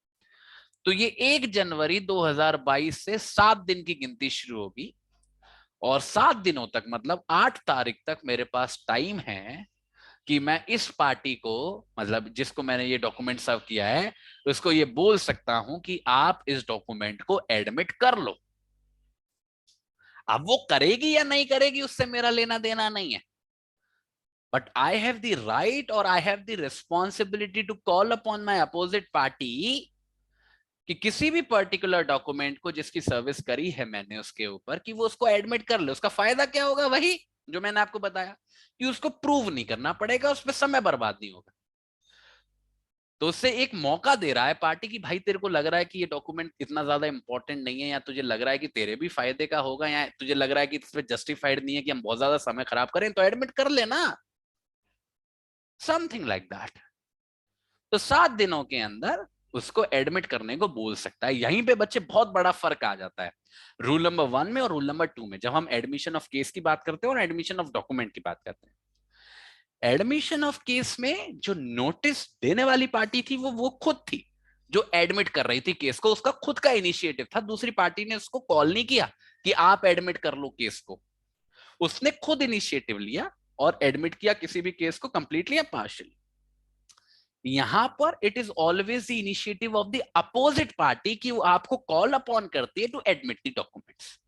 तो ये 1 जनवरी 2022 से 7 दिन की गिनती शुरू होगी, और 7 दिनों तक मतलब 8 तारीख तक मेरे पास टाइम है कि मैं इस पार्टी को, मतलब जिसको मैंने ये डॉक्यूमेंट सर्व किया है, उसको ये बोल सकता हूं कि आप इस डॉक्यूमेंट को एडमिट कर लो। अब वो करेगी या नहीं करेगी उससे मेरा लेना देना नहीं है, but I have the right और I have the responsibility to call upon my opposite party कि किसी भी पर्टिकुलर डॉक्यूमेंट को जिसकी सर्विस करी है मैंने उसके ऊपर, कि वो उसको एडमिट कर ले। उसका फायदा क्या होगा? वही जो मैंने आपको बताया, कि उसको प्रूव नहीं करना पड़ेगा, उस पर समय बर्बाद नहीं होगा। तो उससे एक मौका दे रहा है पार्टी की भाई तेरे को लग रहा है कि ये डॉक्यूमेंट इतना ज्यादा इंपॉर्टेंट नहीं है, या तुझे लग रहा है कि तेरे भी फायदे का होगा, या तुझे लग रहा है कि इसमें जस्टिफाइड नहीं है कि हम बहुत ज्यादा समय खराब करें, तो एडमिट कर लेना, समथिंग लाइक दैट। तो 7 दिनों के अंदर उसको एडमिट करने को बोल सकता है। यहीं पे बच्चे बहुत बड़ा फर्क आ जाता है रूल नंबर 1 में और रूल नंबर 2 में, जब हम एडमिशन ऑफ केस की बात करते हैं और एडमिशन ऑफ डॉक्यूमेंट की बात करते हैं। एडमिशन ऑफ केस में जो नोटिस देने वाली पार्टी थी वो खुद थी जो एडमिट कर रही थी केस को, उसका खुद का इनिशिएटिव था, दूसरी पार्टी ने उसको कॉल नहीं किया कि आप एडमिट कर लो केस को। उसने खुद इनिशिएटिव लिया और एडमिट किया किसी भी केस को, कंप्लीटली या पार्शियली। यहां पर it is always the initiative of the opposite party कि वो आपको कॉल अपॉन करती है टू एडमिट द डॉक्यूमेंट्स।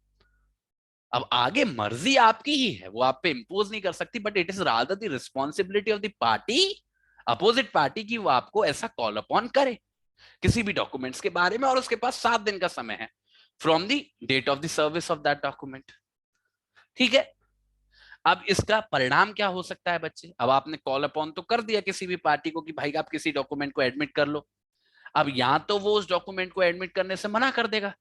अब आगे मर्जी आपकी ही है, वो आप पे इंपोज नहीं कर सकती, but it is rather the responsibility of the party, opposite party, की वो आपको ऐसा कॉल अपॉन करे किसी भी डॉक्यूमेंट्स के बारे में, और उसके पास 7 दिन का समय है from the date of the service of that document. ठीक है। अब इसका परिणाम क्या हो सकता है बच्चे? अब आपने कॉल अपॉन तो कर दिया किसी भी पार्टी को कि भाई आप किसी डॉक्यूमेंट को एडमिट कर लो। अब यहां तो वो उस डॉक्यूमेंट को एडमिट करने से मना कर देगा,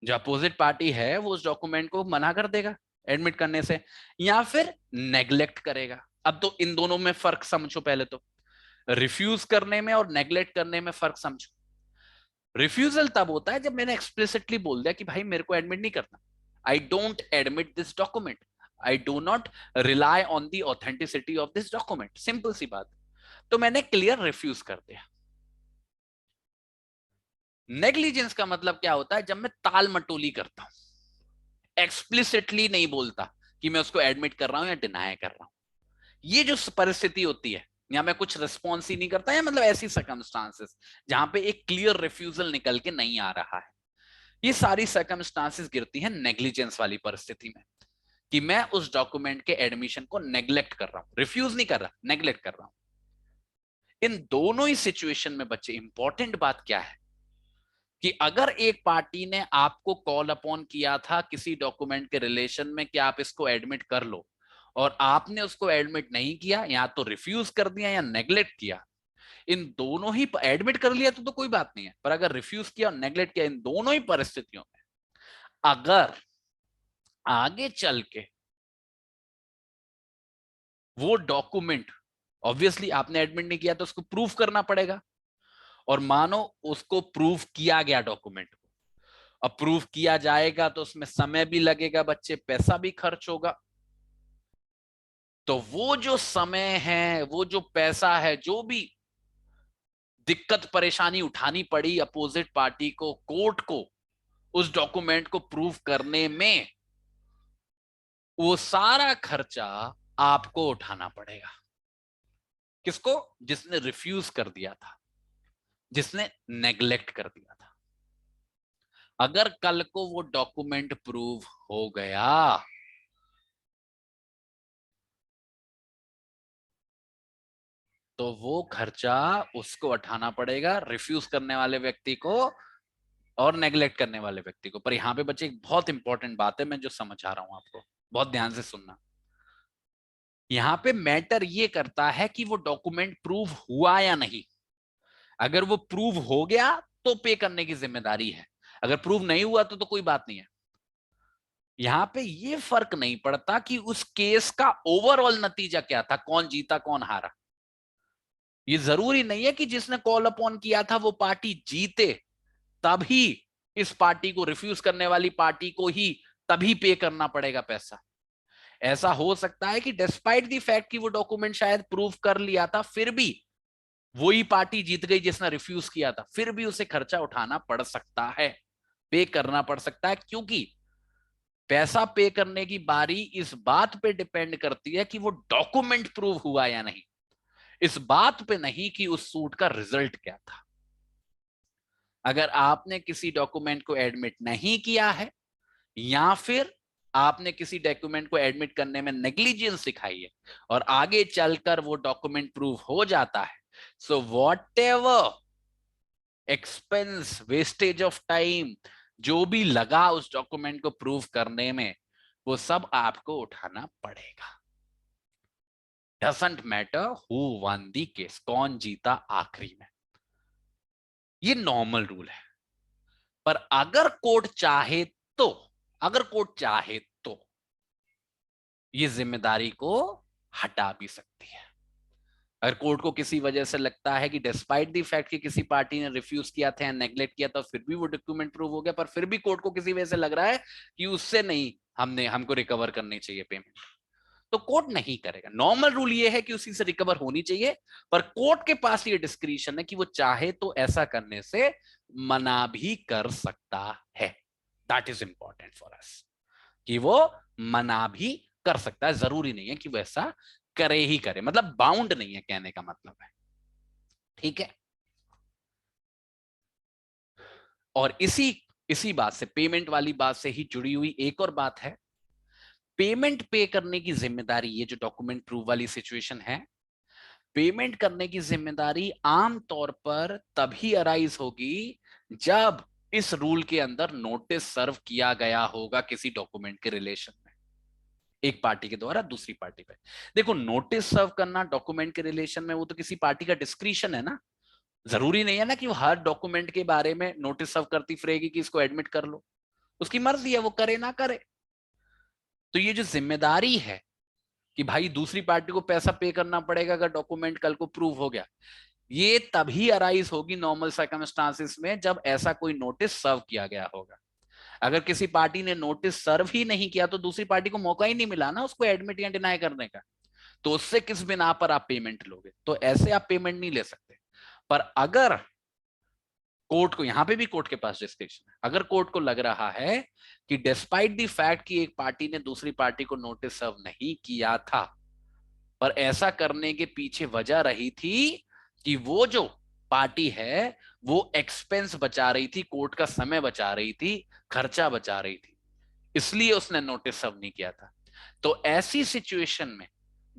जो अपोजिट पार्टी है वो उस डॉक्यूमेंट को मना कर देगा एडमिट करने से, या फिर नेग्लेक्ट करेगा। अब तो इन दोनों में फर्क समझो पहले तो, रिफ्यूज करने में और नेग्लेक्ट करने में फर्क समझो। रिफ्यूजल तब होता है जब मैंने एक्सप्लिसिटली बोल दिया कि भाई मेरे को एडमिट नहीं करना, I don't admit this document, I do not rely on the authenticity of this document, simple सी बात। तो मैंने क्लियर रिफ्यूज कर दिया। नेग्लिजेंस का मतलब क्या होता है? जब मैं ताल मटोली करता हूं, एक्सप्लिसिटली नहीं बोलता कि मैं उसको एडमिट कर रहा हूं या डिनाई कर रहा हूं। ये जो परिस्थिति होती है, या मैं कुछ रिस्पॉन्स ही नहीं करता, या मतलब ऐसी सर्कमस्टांसेस जहां पे एक क्लियर रिफ्यूजल निकल के नहीं आ रहा है, ये सारी सर्कमस्टांसेस गिरती हैं नेग्लिजेंस वाली परिस्थिति में, कि मैं उस डॉक्यूमेंट के एडमिशन को नेग्लेक्ट कर रहा हूं, रिफ्यूज नहीं कर रहा, नेग्लेक्ट कर रहा हूं। इन दोनों ही सिचुएशन में बच्चे इंपॉर्टेंट बात क्या है कि अगर एक पार्टी ने आपको कॉल अपॉन किया था किसी डॉक्यूमेंट के रिलेशन में कि आप इसको एडमिट कर लो, और आपने उसको एडमिट नहीं किया, या तो रिफ्यूज कर दिया या नेग्लेक्ट किया, इन दोनों ही, एडमिट कर लिया तो कोई बात नहीं है, पर अगर रिफ्यूज किया और नेग्लेक्ट किया, इन दोनों ही परिस्थितियों में अगर आगे चल के वो डॉक्यूमेंट, ऑब्वियसली आपने एडमिट नहीं किया तो उसको प्रूफ करना पड़ेगा, और मानो उसको प्रूफ किया गया डॉक्यूमेंट को, अप्रूव किया जाएगा तो उसमें समय भी लगेगा बच्चे, पैसा भी खर्च होगा। तो वो जो समय है, वो जो पैसा है, जो भी दिक्कत परेशानी उठानी पड़ी अपोजिट पार्टी को, कोर्ट को, उस डॉक्यूमेंट को प्रूव करने में, वो सारा खर्चा आपको उठाना पड़ेगा। किसको? जिसने रिफ्यूज कर दिया था, जिसने नेग्लेक्ट कर दिया था। अगर कल को वो डॉक्यूमेंट प्रूव हो गया तो वो खर्चा उसको उठाना पड़ेगा, रिफ्यूज करने वाले व्यक्ति को और नेग्लेक्ट करने वाले व्यक्ति को। पर यहां पे बच्चे एक बहुत इंपॉर्टेंट बात है मैं जो समझा रहा हूं आपको, बहुत ध्यान से सुनना। यहां पे मैटर ये करता है कि वो डॉक्यूमेंट प्रूव हुआ या नहीं। अगर वो प्रूव हो गया तो पे करने की जिम्मेदारी है, अगर प्रूव नहीं हुआ तो कोई बात नहीं है। यहां पे ये फर्क नहीं पड़ता कि उस केस का ओवरऑल नतीजा क्या था, कौन जीता कौन हारा। ये जरूरी नहीं है कि जिसने कॉल अपॉन किया था वो पार्टी जीते, तभी इस पार्टी को, रिफ्यूज करने वाली पार्टी को ही तभी पे करना पड़ेगा पैसा। ऐसा हो सकता है कि डिस्पाइट द फैक्ट कि वो डॉक्यूमेंट शायद प्रूव कर लिया था, फिर भी वही पार्टी जीत गई जिसने रिफ्यूज किया था, फिर भी उसे खर्चा उठाना पड़ सकता है, पे करना पड़ सकता है। क्योंकि पैसा पे करने की बारी इस बात पे डिपेंड करती है कि वो डॉक्यूमेंट प्रूव हुआ या नहीं, इस बात पे नहीं कि उस सूट का रिजल्ट क्या था। अगर आपने किसी डॉक्यूमेंट को एडमिट नहीं किया है, या फिर आपने किसी डॉक्यूमेंट को एडमिट करने में नेग्लिजेंस दिखाई है और आगे चलकर वो डॉक्यूमेंट प्रूव हो जाता है, so what ever expense, wastage of time जो भी लगा उस डॉक्यूमेंट को प्रूव करने में, वो सब आपको उठाना पड़ेगा। Doesn't matter who one the case, कौन जीता आखिरी में। ये नॉर्मल रूल है। पर अगर कोर्ट चाहे तो, अगर कोर्ट चाहे तो ये जिम्मेदारी को हटा भी सकती है। अगर कोर्ट को किसी वजह से लगता है कि डिस्पाइट द फैक्ट कि किसी पार्टी ने रिफ्यूज किया था या नेग्लेक्ट किया था, फिर भी वो डॉक्यूमेंट प्रूव हो गया, पर फिर भी कोर्ट को किसी वजह से लग रहा है कि उससे नहीं, हमको रिकवर करनी चाहिए पेमेंट, तो कोर्ट नहीं करेगा। नॉर्मल रूल ये है कि उसी से रिकवर होनी चाहिए, पर कोर्ट के पास ये डिस्क्रिशन है कि वो चाहे तो ऐसा करने से मना भी कर सकता है। That is important for us, कि वो मना भी कर सकता है, जरूरी नहीं है कि वो ऐसा करे ही करे, मतलब बाउंड नहीं है, कहने का मतलब है। ठीक है। और इसी इसी बात से, पेमेंट वाली बात से ही जुड़ी हुई एक और बात है। पेमेंट पे करने की जिम्मेदारी, ये जो डॉक्यूमेंट प्रूव वाली सिचुएशन है, पेमेंट करने की जिम्मेदारी आमतौर पर तभी अराइज होगी जब इस रूल के अंदर नोटिस सर्व किया गया होगा किसी डॉक्यूमेंट के रिलेशन में, एक पार्टी के द्वारा दूसरी पार्टी पे। देखो, नोटिस सर्व करना डॉक्यूमेंट के रिलेशन में, वो तो किसी पार्टी का डिस्क्रिशन है ना। जरूरी नहीं है ना कि वो हर डॉक्यूमेंट के बारे में नोटिस सर्व करती फिरेगी कि इसको एडमिट कर लो, उसकी मर्जी है, वो करे ना करे। तो ये जो जिम्मेदारी है कि भाई दूसरी पार्टी को पैसा पे करना पड़ेगा अगर डॉक्यूमेंट कल को प्रूव हो गया, ये तभी अराइज होगी नॉर्मल सर्कमस्टांसिस में जब ऐसा कोई नोटिस सर्व किया गया होगा। अगर किसी पार्टी ने नोटिस सर्व ही नहीं किया तो दूसरी पार्टी को मौका ही नहीं मिला ना उसको एडमिट या डिनाई करने का, तो उससे किस बिना पर आप पेमेंट लोगे? तो ऐसे आप पेमेंट नहीं ले सकते। पर अगर कोर्ट को, यहां पे भी कोर्ट के पास डिस्क्रिप्शन है, अगर कोर्ट को लग रहा है कि डिस्पाइट द फैक्ट कि एक पार्टी ने दूसरी पार्टी को नोटिस सर्व नहीं किया था, पर ऐसा करने के पीछे वजह रही थी कि वो जो पार्टी है वो एक्सपेंस बचा रही थी, कोर्ट का समय बचा रही थी, खर्चा बचा रही थी, इसलिए उसने नोटिस सर्व नहीं किया था, तो ऐसी सिचुएशन में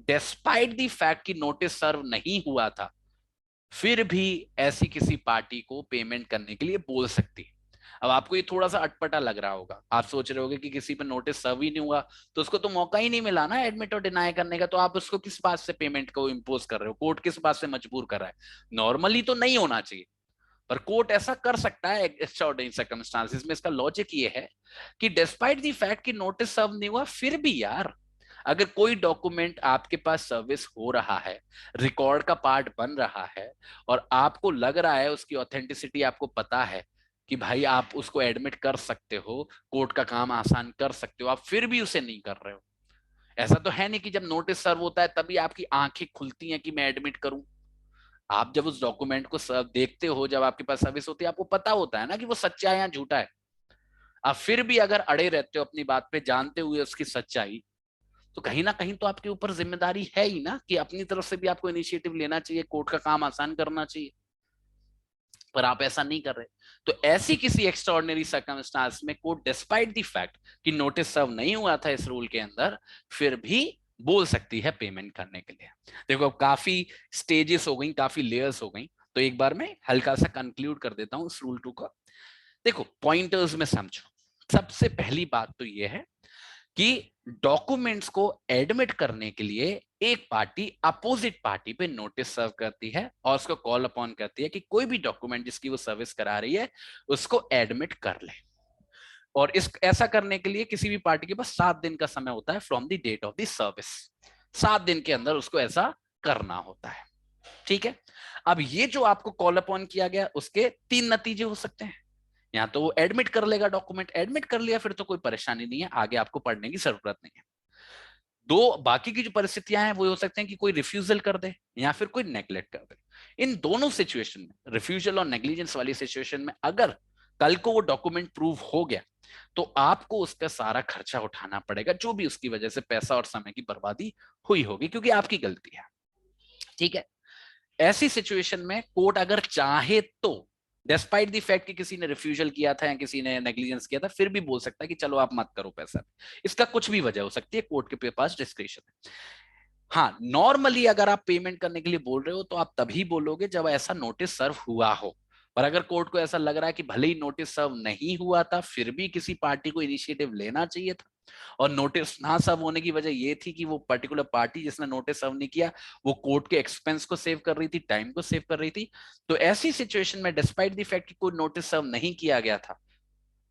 डिस्पाइट द फैक्ट कि नोटिस सर्व नहीं हुआ था, फिर भी ऐसी किसी पार्टी को पेमेंट करने के लिए बोल सकती है। अब आपको ये थोड़ा सा अटपटा लग रहा होगा, आप सोच रहे होगे कि किसी पे नोटिस सर्व ही नहीं हुआ तो उसको तो मौका ही नहीं मिला ना एडमिट और डिनाई करने का, तो आप उसको किस बात से पेमेंट को इम्पोज कर रहे हो, कोर्ट किस बात से मजबूर कर रहा है? नॉर्मली तो नहीं होना चाहिए, पर कोर्ट ऐसा कर सकता है एक्स्ट्राऑर्डिनरी सर्कमस्टांसेस में। इसका लॉजिक ये है कि डिस्पाइट द फैक्ट कि नोटिस सर्व नहीं हुआ, फिर भी यार अगर कोई डॉक्यूमेंट आपके पास सर्विस हो रहा है, रिकॉर्ड का पार्ट बन रहा है, और आपको लग रहा है उसकी ऑथेंटिसिटी, आपको पता है कि भाई आप उसको एडमिट कर सकते हो, कोर्ट का काम आसान कर सकते हो, आप फिर भी उसे नहीं कर रहे हो। ऐसा तो है नहीं कि जब नोटिस सर्व होता है तभी आपकी आंखें खुलती हैं कि मैं एडमिट करूं। आप जब उस डॉक्यूमेंट को देखते हो, जब आपके पास सर्विस होती है, आपको पता होता है ना कि वो सच्चा है या झूठा है। आप फिर भी अगर अड़े रहते हो अपनी बात पे जानते हुए उसकी सच्चाई, तो कहीं ना कहीं तो आपके ऊपर जिम्मेदारी है ही ना कि अपनी तरफ से भी आपको इनिशिएटिव लेना चाहिए, कोर्ट का काम आसान करना चाहिए, पर आप ऐसा नहीं कर रहे। तो ऐसी किसी एक्स्ट्राऑर्डिनरी सर्कमस्टांस में कोर्ट डिस्पाइट द फैक्ट कि नोटिस सर्व नहीं हुआ था इस रूल के अंदर, फिर भी बोल सकती है पेमेंट करने के लिए। देखो, अब काफी स्टेजेस हो गई, काफी लेयर्स हो गई, तो एक बार मैं हल्का सा कंक्लूड कर देता हूं इस रूल 2 का। देखो, पॉइंटर्स में समझो। सबसे पहली बात तो यह है कि डॉक्यूमेंट्स को एडमिट करने के लिए एक पार्टी अपोजिट पार्टी पे नोटिस सर्व करती है और उसको कॉल अपॉन करती है कि कोई भी डॉक्यूमेंट जिसकी वो सर्विस करा रही है उसको एडमिट कर ले। और इस ऐसा करने के लिए किसी भी पार्टी के पास 7 दिन का समय होता है from the date of the service. 7 दिन के अंदर उसको ऐसा करना होता है। ठीक है, अब ये जो आपको कॉल अपॉन किया गया उसके 3 नतीजे हो सकते हैं। या तो वो एडमिट कर लेगा, डॉक्यूमेंट एडमिट कर लिया फिर तो कोई परेशानी नहीं है, आगे आपको पढ़ने की जरूरत नहीं है। दो बाकी की जो परिस्थितियां हैं वो हो सकते हैं कि कोई रिफ्यूजल कर दे या फिर कोई नेग्लेक्ट कर दे। इन दोनों सिचुएशन में, रिफ्यूजल और नेग्लिजेंस वाली सिचुएशन में, अगर कल को वो डॉक्यूमेंट प्रूव हो गया तो आपको उसका सारा खर्चा उठाना पड़ेगा, जो भी उसकी वजह से पैसा और समय की बर्बादी हुई होगी, क्योंकि आपकी गलती है। ठीक है, ऐसी सिचुएशन में कोर्ट अगर चाहे तो डिस्पाइट द फैक्ट कि किसी ने रिफ्यूजल किया था या किसी ने नेग्लिजेंस किया था, फिर भी बोल सकता है कि चलो आप मत करो पैसा। इसका कुछ भी वजह हो सकती है, कोर्ट के पास डिस्क्रिप्शन है। हाँ, नॉर्मली अगर आप पेमेंट करने के लिए बोल रहे हो तो आप तभी बोलोगे जब ऐसा नोटिस सर्व हुआ हो। और अगर कोर्ट को ऐसा लग रहा है कि भले ही नोटिस सर्व नहीं हुआ था फिर भी किसी पार्टी को इनिशिएटिव लेना चाहिए था, और नोटिस ना सर्व होने की वजह ये थी कि वो पर्टिकुलर पार्टी जिसने नोटिस सर्व नहीं किया वो कोर्ट के एक्सपेंस को सेव कर रही थी, टाइम को सेव कर रही थी, तो ऐसी सिचुएशन में डिस्पाइट द फैक्ट कि कोई नोटिस सर्व नहीं किया गया था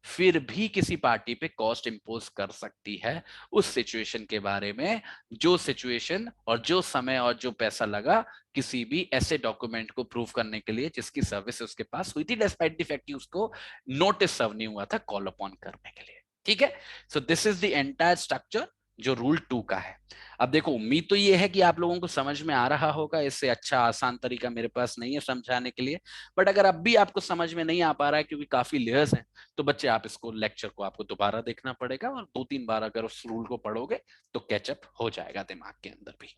फिर भी किसी पार्टी पे कॉस्ट इंपोज कर सकती है उस सिचुएशन के बारे में, जो सिचुएशन और जो समय और जो पैसा लगा किसी भी ऐसे डॉक्यूमेंट को प्रूव करने के लिए जिसकी सर्विस उसके पास हुई थी, डिस्पाइट द फैक्ट कि उसको नोटिस सर्व नहीं हुआ था कॉल अपॉन करने के लिए। ठीक है, so this is the entire structure जो रूल 2 का है। अब देखो, उम्मीद तो ये है कि आप लोगों को समझ में आ रहा होगा, इससे अच्छा आसान तरीका मेरे पास नहीं है समझाने के लिए, बट अगर अब भी आपको समझ में नहीं आ पा रहा है क्योंकि काफी लेयर्स हैं, तो बच्चे आप इसको लेक्चर को आपको दोबारा देखना पड़ेगा और 2-3 बार अगर उस रूल को पढ़ोगे तो कैचअप हो जाएगा दिमाग के अंदर भी।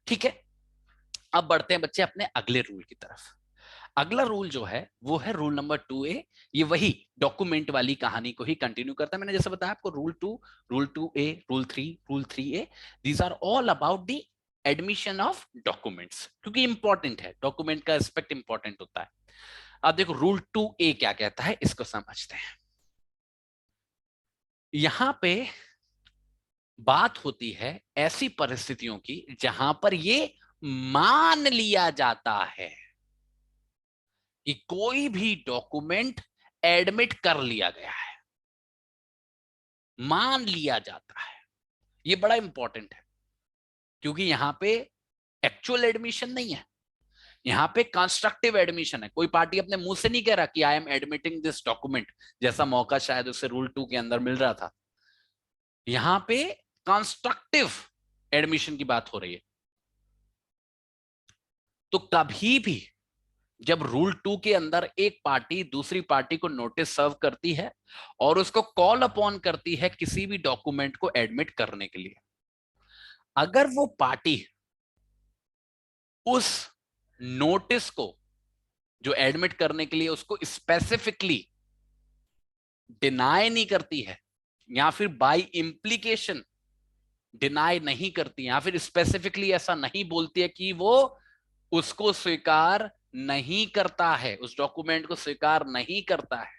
ठीक है, अब बढ़ते हैं बच्चे अपने अगले रूल की तरफ। अगला रूल जो है वो है रूल नंबर 2A। ये वही डॉक्यूमेंट वाली कहानी को ही कंटिन्यू करता है। मैंने जैसे बताया आपको rule 2, rule 2A, rule 3, rule 3A, these are all about the admission of documents, क्योंकि इंपॉर्टेंट है, डॉक्यूमेंट का एस्पेक्ट इंपॉर्टेंट होता है। अब देखो रूल 2A क्या कहता है, इसको समझते हैं। यहां पे बात होती है ऐसी परिस्थितियों की जहां पर ये मान लिया जाता है कि कोई भी डॉक्यूमेंट एडमिट कर लिया गया है। मान लिया जाता है, ये बड़ा इंपॉर्टेंट है, क्योंकि यहां पे एक्चुअल एडमिशन नहीं है, यहां पे कंस्ट्रक्टिव एडमिशन है। कोई पार्टी अपने मुंह से नहीं कह रहा कि I am admitting this document, जैसा मौका शायद उसे रूल 2 के अंदर मिल रहा था। यहां पे कंस्ट्रक्टिव एडमिशन की बात हो रही है। तो कभी भी जब रूल 2 के अंदर एक पार्टी दूसरी पार्टी को नोटिस सर्व करती है और उसको कॉल अपॉन करती है किसी भी डॉक्यूमेंट को एडमिट करने के लिए, अगर वो पार्टी उस नोटिस को जो एडमिट करने के लिए उसको स्पेसिफिकली डिनाई नहीं करती है या फिर बाय इंप्लीकेशन डिनाई नहीं करती, या फिर स्पेसिफिकली ऐसा नहीं बोलती है कि वो उसको स्वीकार नहीं करता है, उस डॉक्यूमेंट को स्वीकार नहीं करता है,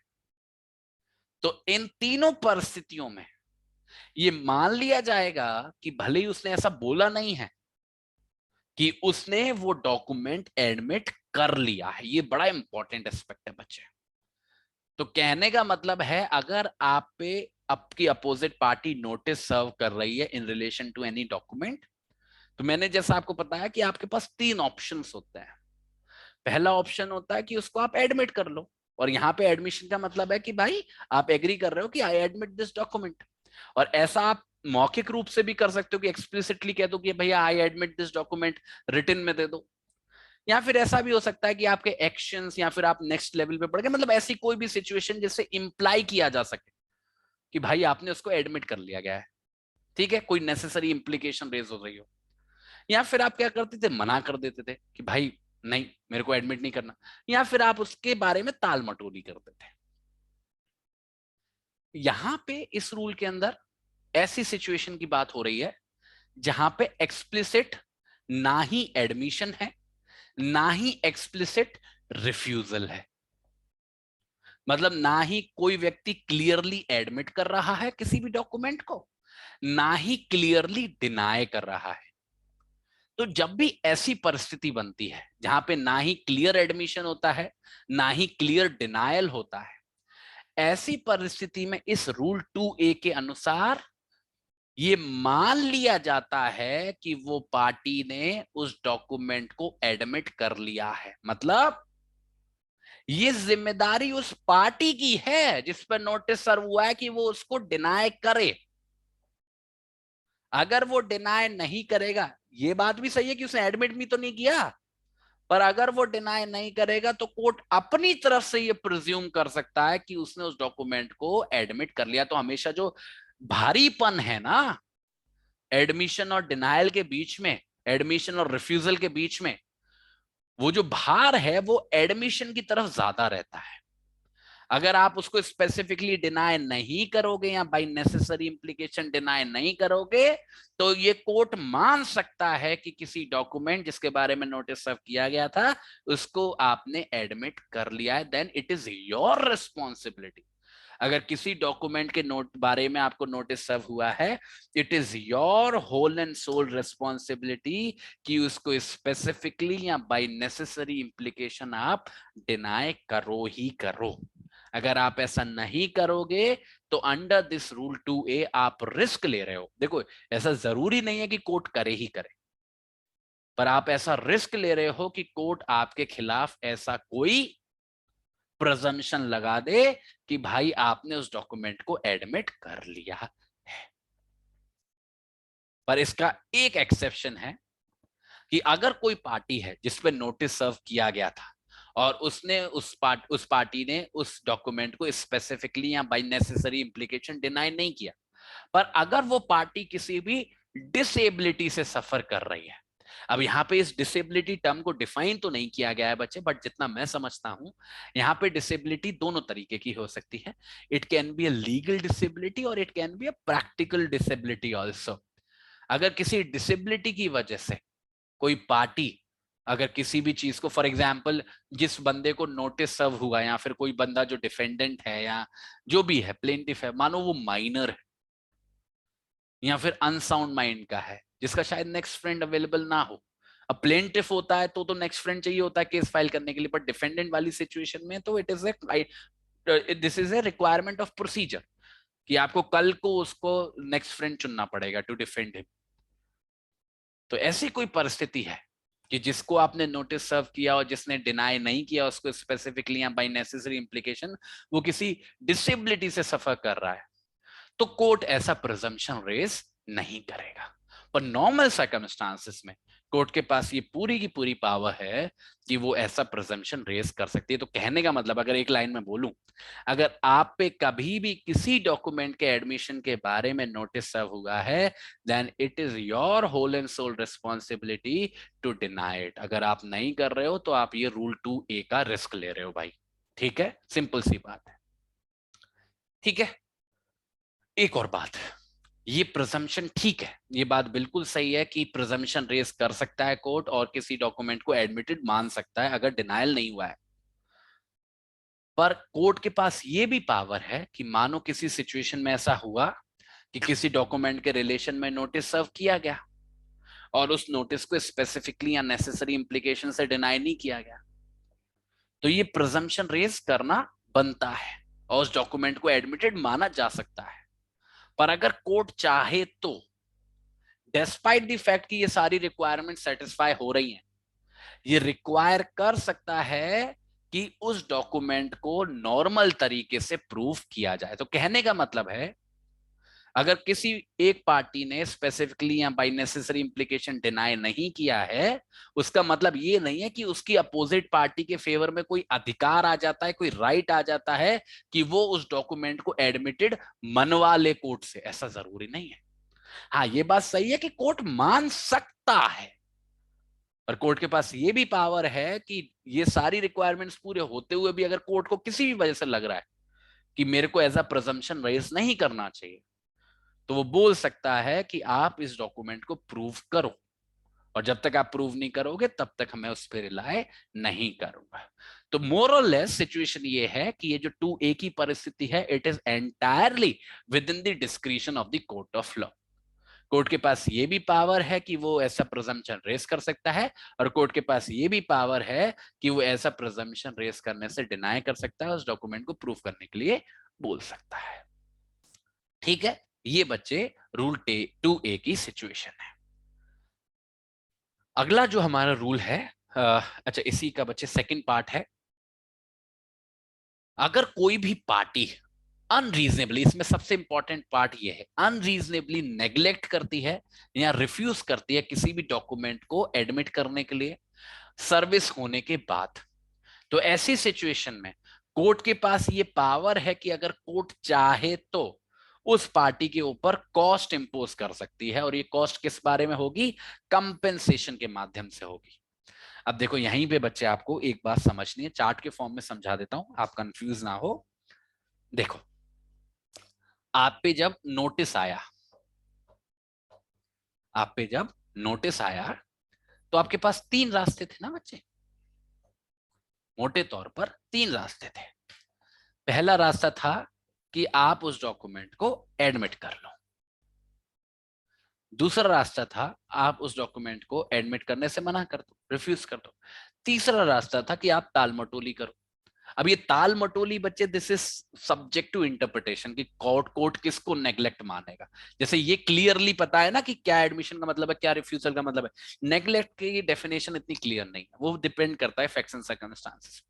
तो इन तीनों परिस्थितियों में ये मान लिया जाएगा कि भले ही उसने ऐसा बोला नहीं है कि उसने वो डॉक्यूमेंट एडमिट कर लिया है। ये बड़ा इंपॉर्टेंट एस्पेक्ट है बच्चे। तो कहने का मतलब है अगर आप पे आपकी अपोजिट पार्टी नोटिस सर्व कर रही है in relation to any document, तो मैंने जैसा आपको बताया कि आपके पास 3 ऑप्शंस होते हैं। पहला ऑप्शन होता है कि उसको आप एडमिट कर लो, और यहाँ पे एडमिशन का मतलब है कि भाई आप एग्री कर रहे हो कि आई एडमिट दिस डॉक्यूमेंट। और ऐसा आप मौखिक रूप से भी कर सकते हो कि एक्सप्लिसिटली कह दो कि भैया I admit this document, written में दे दो। या फिर ऐसा भी हो सकता है कि आपके एक्शंस या फिर आप नेक्स्ट लेवल पे बढ़ गए, मतलब ऐसी कोई भी सिचुएशन जिससे इंप्लाई किया जा सके कि भाई आपने उसको एडमिट कर लिया गया है। ठीक है, कोई नेसेसरी इंप्लीकेशन रेज हो रही हो। या फिर आप क्या करते थे, मना कर देते थे कि भाई नहीं, मेरे को एडमिट नहीं करना, या फिर आप उसके बारे में टाल मटोली करते थे। यहां पे इस रूल के अंदर ऐसी सिचुएशन की बात हो रही है जहां पे एक्सप्लिसिट ना ही एडमिशन है ना ही एक्सप्लिसिट रिफ्यूजल है। मतलब ना ही कोई व्यक्ति क्लियरली एडमिट कर रहा है किसी भी डॉक्यूमेंट को, ना ही क्लियरली डिनाई कर रहा है। तो जब भी ऐसी परिस्थिति बनती है जहां पे ना ही क्लियर एडमिशन होता है, ना ही क्लियर डिनायल होता है, ऐसी परिस्थिति में इस रूल 2A के अनुसार ये मान लिया जाता है कि वो पार्टी ने उस डॉक्यूमेंट को एडमिट कर लिया है। मतलब ये जिम्मेदारी उस पार्टी की है जिस पर नोटिस सर्व हुआ है कि वो उसको डिनाई करे। अगर वो डिनाई नहीं करेगा, ये बात भी सही है कि उसने एडमिट भी तो नहीं किया, पर अगर वो डिनाई नहीं करेगा तो कोर्ट अपनी तरफ से ये प्रिज्यूम कर सकता है कि उसने उस डॉक्यूमेंट को एडमिट कर लिया। तो हमेशा जो भारीपन है ना एडमिशन और डिनायल के बीच में, एडमिशन और रिफ्यूजल के बीच में, वो जो भार है वो एडमिशन की तरफ ज्यादा रहता है। अगर आप उसको स्पेसिफिकली डिनाई नहीं करोगे या बाय नेसेसरी इंप्लीकेशन डिनाई नहीं करोगे, तो ये कोर्ट मान सकता है कि किसी डॉक्यूमेंट जिसके बारे में नोटिस सर्व किया गया था उसको आपने एडमिट कर लिया है, then it is your responsibility. अगर किसी डॉक्यूमेंट के नोट बारे में आपको नोटिस सर्व हुआ है, it is your whole and sole responsibility कि उसको स्पेसिफिकली या बाय नेसेसरी इंप्लीकेशन आप डिनाई करो ही करो। अगर आप ऐसा नहीं करोगे तो अंडर दिस रूल 2A आप रिस्क ले रहे हो। देखो, ऐसा जरूरी नहीं है कि कोर्ट करे ही करे, पर आप ऐसा रिस्क ले रहे हो कि कोर्ट आपके खिलाफ ऐसा कोई प्रेजम्पशन लगा दे कि भाई आपने उस डॉक्यूमेंट को एडमिट कर लिया है। पर इसका एक एक्सेप्शन है कि अगर कोई पार्टी है जिस पे नोटिस सर्व किया गया था और उसने उस पार्टी ने उस डॉक्यूमेंट को स्पेसिफिकली या बाय नेसेसरी इंप्लीकेशन डिनाई नहीं किया, पर अगर वो पार्टी किसी भी डिसेबिलिटी से सफर कर रही है। अब यहाँ पे इस डिसेबिलिटी टर्म को डिफाइन तो नहीं किया गया है बच्चे, बट जितना मैं समझता हूं यहाँ पे डिसेबिलिटी दोनों तरीके की हो सकती है। It can be a legal disability और it can be a practical disability also. अगर किसी डिसेबिलिटी की वजह से कोई पार्टी अगर किसी भी चीज को, फॉर एग्जाम्पल जिस बंदे को नोटिस सर्व हुआ या फिर कोई बंदा जो डिफेंडेंट है या जो भी है प्लेंटिफ है, मानो वो माइनर है या फिर अनसाउंड माइंड का है जिसका शायद नेक्स्ट फ्रेंड अवेलेबल ना हो। अब प्लेंटिफ होता है तो नेक्स्ट फ्रेंड चाहिए होता है केस फाइल करने के लिए, पर डिफेंडेंट वाली सिचुएशन में तो it is this is a requirement of procedure कि आपको कल को उसको नेक्स्ट फ्रेंड चुनना पड़ेगा टू डिफेंड हिम। तो ऐसी कोई परिस्थिति है कि जिसको आपने नोटिस सर्व किया और जिसने डिनाई नहीं किया उसको स्पेसिफिकली या बाय नेसेसरी इंप्लीकेशन वो किसी डिसेबिलिटी से सफर कर रहा है, तो कोर्ट ऐसा प्रिजम्पशन रेज नहीं करेगा। पर नॉर्मल सर्कमस्टांसेस में कोर्ट के पास ये पूरी की पूरी पावर है कि वो ऐसा प्रिजम्पशन रेज कर सकती है। तो कहने का मतलब अगर एक लाइन में बोलूं, अगर आप पे कभी भी किसी डॉक्यूमेंट के एडमिशन के बारे में नोटिस सर्व हुआ है, then it is your whole and sole responsibility to deny it. अगर आप नहीं कर रहे हो तो आप ये रूल 2A का रिस्क ले रहे हो भाई। ठीक है, सिंपल सी बात है। ठीक है, एक और बात, ये प्रिजम्पशन ठीक है, ये बात बिल्कुल सही है कि प्रिजम्पशन रेज कर सकता है कोर्ट और किसी डॉक्यूमेंट को एडमिटेड मान सकता है अगर डिनायल नहीं हुआ है। पर कोर्ट के पास ये भी पावर है कि मानो किसी सिचुएशन में ऐसा हुआ कि किसी डॉक्यूमेंट के रिलेशन में नोटिस सर्व किया गया और उस नोटिस को स्पेसिफिकली या नेसेसरी इंप्लीकेशन से डिनाई नहीं किया गया, तो ये प्रिजम्पशन रेज करना बनता है और उस डॉक्यूमेंट को एडमिटेड माना जा सकता है। पर अगर कोर्ट चाहे तो डेस्पाइट द फैक्ट कि ये सारी रिक्वायरमेंट सेटिस्फाई हो रही हैं, ये रिक्वायर कर सकता है कि उस डॉक्यूमेंट को नॉर्मल तरीके से प्रूफ किया जाए। तो कहने का मतलब है अगर किसी एक पार्टी ने स्पेसिफिकली या बाय नेसेसरी इंप्लीकेशन डिनाई नहीं किया है, उसका मतलब ये नहीं है कि उसकी अपोजिट पार्टी के फेवर में कोई अधिकार आ जाता है, कोई राइट आ जाता है कि वो उस डॉक्यूमेंट को एडमिटेड मनवा ले कोर्ट से। ऐसा जरूरी नहीं है। हाँ, ये बात सही है कि कोर्ट मान सकता है, पर कोर्ट के पास ये भी पावर है कि ये सारी रिक्वायरमेंट्स पूरे होते हुए भी अगर कोर्ट को किसी भी वजह से लग रहा है कि मेरे को एज अ प्रिजम्पशन रेज नहीं करना चाहिए, तो वो बोल सकता है कि आप इस डॉक्यूमेंट को प्रूव करो। और जब तक आप प्रूव नहीं करोगे तब तक मैं उस पर रिलाय नहीं करूंगा। तो मोर और लेस सिचुएशन ये है कि ये जो 2A की परिस्थिति है, it is entirely with in the discretion of the court of law. Court के पास ये भी पावर है कि वो ऐसा प्रिजम्पशन रेस कर सकता है, और कोर्ट के पास ये भी पावर है कि वो ऐसा प्रिजम्पशन रेस करने से डिनाई कर सकता है, उस डॉक्यूमेंट को प्रूफ करने के लिए बोल सकता है। ठीक है, ये बच्चे रूल 2A की सिचुएशन है। अगला जो हमारा रूल है, अच्छा इसी का बच्चे सेकंड पार्ट है। अगर कोई भी पार्टी अनरीजनेबली, इसमें सबसे इंपॉर्टेंट पार्ट ये है, अनरीजनेबली नेग्लेक्ट करती है या रिफ्यूज करती है किसी भी डॉक्यूमेंट को एडमिट करने के लिए सर्विस होने के बाद, तो ऐसी सिचुएशन में कोर्ट के पास ये पावर है कि अगर कोर्ट चाहे तो उस पार्टी के ऊपर कॉस्ट इंपोज कर सकती है, और ये कॉस्ट किस बारे में होगी, कंपेंसेशन के माध्यम से होगी। अब देखो यहीं पे बच्चे आपको एक बात समझनी है, चार्ट के फॉर्म में समझा देता हूं, आप कंफ्यूज ना हो। देखो, आप पे जब नोटिस आया, आप पे जब नोटिस आया तो आपके पास 3 रास्ते थे ना बच्चे, मोटे तौर पर 3 रास्ते थे। पहला रास्ता था कि आप उस डॉक्यूमेंट को एडमिट कर लो। दूसरा रास्ता था आप उस डॉक्यूमेंट को एडमिट करने से मना कर दो, रिफ्यूज कर दो। तीसरा रास्ता था कि आप टाल मटोली करो। अब ये ताल मटोली बच्चे, this is subject to interpretation कि कोर्ट किसको नेग्लेक्ट मानेगा। जैसे ये क्लियरली पता है ना कि क्या एडमिशन का मतलब है, क्या रिफ्यूजल का मतलब है। नेग्लेक्ट की डेफिनेशन इतनी क्लियर नहीं है, वो डिपेंड करता है फैक्ट्स एंड सर्कमस्टांसेस।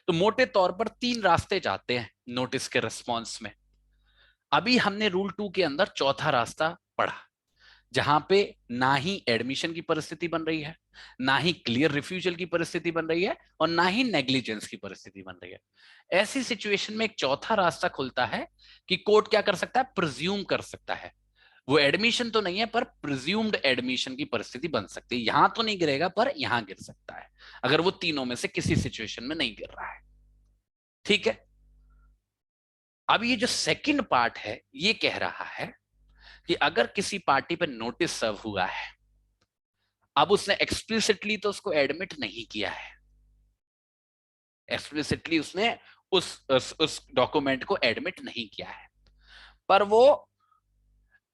तो मोटे तौर पर 3 रास्ते जाते हैं नोटिस के रिस्पॉन्स में। अभी हमने रूल 2 के अंदर चौथा रास्ता पढ़ा, जहां पे ना ही एडमिशन की परिस्थिति बन रही है, ना ही क्लियर रिफ्यूजल की परिस्थिति बन रही है, और ना ही नेग्लिजेंस की परिस्थिति बन रही है। ऐसी सिचुएशन में एक चौथा रास्ता खुलता है कि कोर्ट क्या कर सकता है, प्रिज्यूम कर सकता है। वो एडमिशन तो नहीं है पर प्रिज्यूम्ड एडमिशन की परिस्थिति बन सकती है। यहां तो नहीं गिरेगा पर यहां गिर सकता है, अगर वो तीनों में से किसी सिचुएशन में नहीं गिर रहा है। ठीक है, अब ये जो सेकंड पार्ट है ये कह रहा है कि अगर किसी पार्टी पे नोटिस सर्व हुआ है, अब उसने एक्सप्लिसिटली तो उसको एडमिट नहीं किया है, एक्सप्लिसिटली उसने उस डॉक्यूमेंट को एडमिट नहीं किया है, पर वो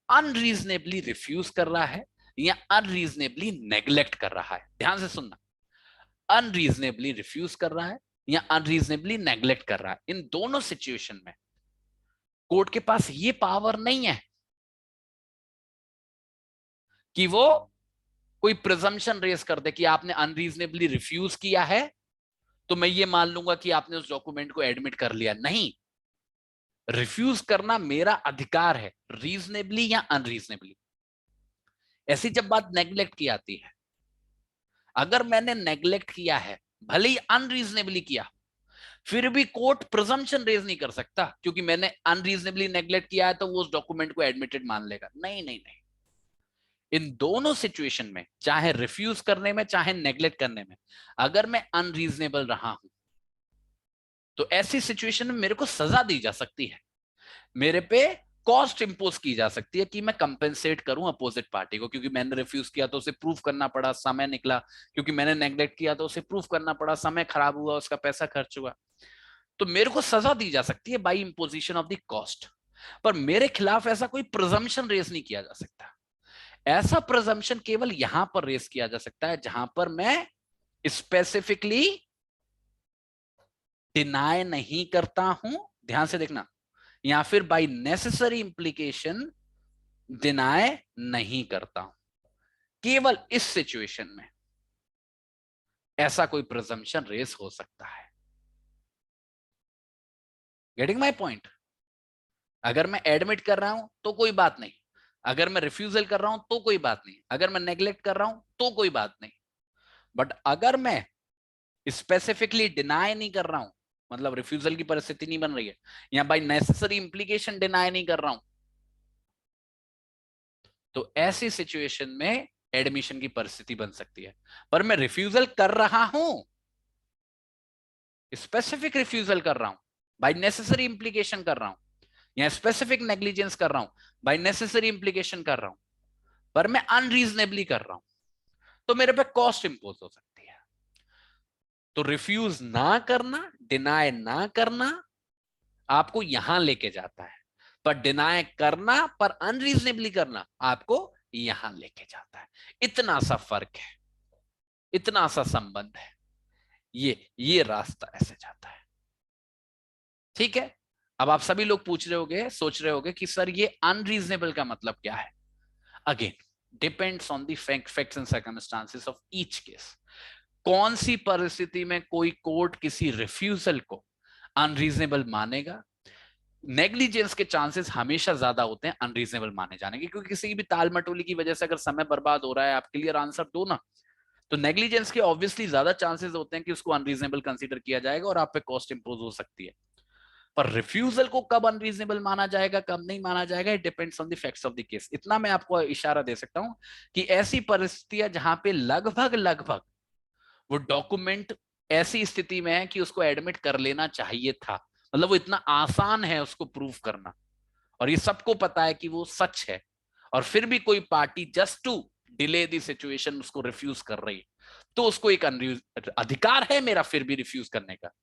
अनरीजनेबली रिफ्यूज कर रहा है या अनरीजनेबली नेग्लेक्ट कर रहा है। ध्यान से सुनना, अनरीजनेबली रिफ्यूज कर रहा है या अनरीजनेबली नेग्लेक्ट कर रहा है, इन दोनों सिचुएशन में कोर्ट के पास ये पावर नहीं है कि वो कोई प्रिजम्पशन रेज कर दे कि आपने अनरीजनेबली रिफ्यूज किया है तो मैं ये मान लूंगा कि आपने उस डॉक्यूमेंट को एडमिट कर लिया। नहीं, रिफ्यूज करना मेरा अधिकार है, रीजनेबली या अनरीजनेबली। ऐसी जब बात नेग्लेक्ट की आती है, अगर मैंने नेग्लेक्ट किया है, भले ही अनरीजनेबली किया, फिर भी कोर्ट प्रिजम्पशन रेज नहीं कर सकता क्योंकि मैंने अनरीजनेबली नेग्लेक्ट किया है तो वो उस डॉक्यूमेंट को एडमिटेड मान लेगा। नहीं नहीं नहीं, इन दोनों सिचुएशन में, चाहे रिफ्यूज करने में चाहे नेग्लेक्ट करने में, अगर मैं अनरीजनेबल रहा हूं तो ऐसी सिचुएशन में मेरे को सजा दी जा सकती है, मेरे पे कॉस्ट इंपोज की जा सकती है कि मैं कंपेंसेट करूं अपोजिट पार्टी को, क्योंकि मैंने रिफ्यूज किया तो उसे प्रूफ करना पड़ा, समय निकला, क्योंकि मैंने नेग्लेक्ट किया तो उसे प्रूफ करना पड़ा, समय खराब हुआ, उसका पैसा खर्च हुआ, तो मेरे को सजा दी जा सकती है by imposition of the cost. पर मेरे खिलाफ ऐसा कोई प्रिजम्पशन रेज नहीं किया जा सकता। ऐसा प्रिजम्पशन केवल यहां पर रेज किया जा सकता है जहां पर मैं स्पेसिफिकली डिनाई नहीं करता हूं, ध्यान से देखना, या फिर बाय नेसेसरी इंप्लीकेशन डिनाई नहीं करता हूं। केवल इस सिचुएशन में ऐसा कोई प्रिजम्पशन रेज हो सकता है। Getting my point? अगर मैं एडमिट कर रहा हूं तो कोई बात नहीं, अगर मैं रिफ्यूजल कर रहा हूं तो कोई बात नहीं, अगर मैं नेग्लेक्ट कर रहा हूं तो कोई बात नहीं, बट अगर मैं स्पेसिफिकली डिनाई नहीं कर रहा हूं, मतलब रिफ्यूजल की परिस्थिति नहीं बन रही है, या बाय नेसेसरी इंप्लीकेशन डिनाई नहीं कर रहा हूं, तो ऐसी सिचुएशन में एडमिशन की परिस्थिति बन सकती है। पर मैं रिफ्यूजल कर रहा हूं, स्पेसिफिक रिफ्यूजल कर रहा हूं, बाय नेसेसरी इंप्लीकेशन कर रहा हूं, या स्पेसिफिक नेग्लिजेंस कर रहा हूं, बाय नेसेसरी इंप्लीकेशन कर रहा हूं, पर मैं अनरीजनेबली कर रहा हूं, तो मेरे पे कॉस्ट इंपोज हो सकती है। तो रिफ्यूज ना करना, डिनाय ना करना आपको यहां लेके जाता है, पर डिनाय करना पर अनरीजनेबली करना आपको यहां लेके जाता है। इतना सा फर्क है, इतना सा संबंध है, ये रास्ता ऐसे जाता है। ठीक है। अब आप सभी लोग पूछ रहे होंगे, सोच रहे होंगे कि सर ये अनरीजनेबल का मतलब क्या है। Again depends on the facts and circumstances of each case. कौन सी परिस्थिति में कोई कोर्ट किसी रिफ्यूजल को अनरीजनेबल मानेगा। नेग्लिजेंस के चांसेस हमेशा ज्यादा होते हैं अनरीजनेबल माने जाने के, क्योंकि किसी भी ताल मटोली की वजह से अगर समय बर्बाद हो रहा है, आप क्लियर आंसर दो ना, तो नेग्लिजेंस के ऑब्वियसली ज्यादा चांसेस होते हैं कि उसको अनरीजनेबल कंसीडर किया जाएगा और आप पे कॉस्ट इंपोज हो सकती है। पर रिफ्यूजल को कब अनरीजनेबल माना जाएगा, कब नहीं माना जाएगा, it depends on the facts of the case. इतना मैं आपको इशारा दे सकता हूं कि ऐसी परिस्थितियां जहां पे लगभग लगभग वो डॉक्यूमेंट ऐसी स्थिति में है कि उसको एडमिट कर लेना चाहिए था, मतलब वो इतना आसान है उसको प्रूव करना, और ये सबको पता है कि वो सच है, और फिर भी कोई party just to delay the situation उसको रिफ्यूज कर रही है, तो उसको एक अधिकार है मेरा फिर भी रिफ्यूज करने का,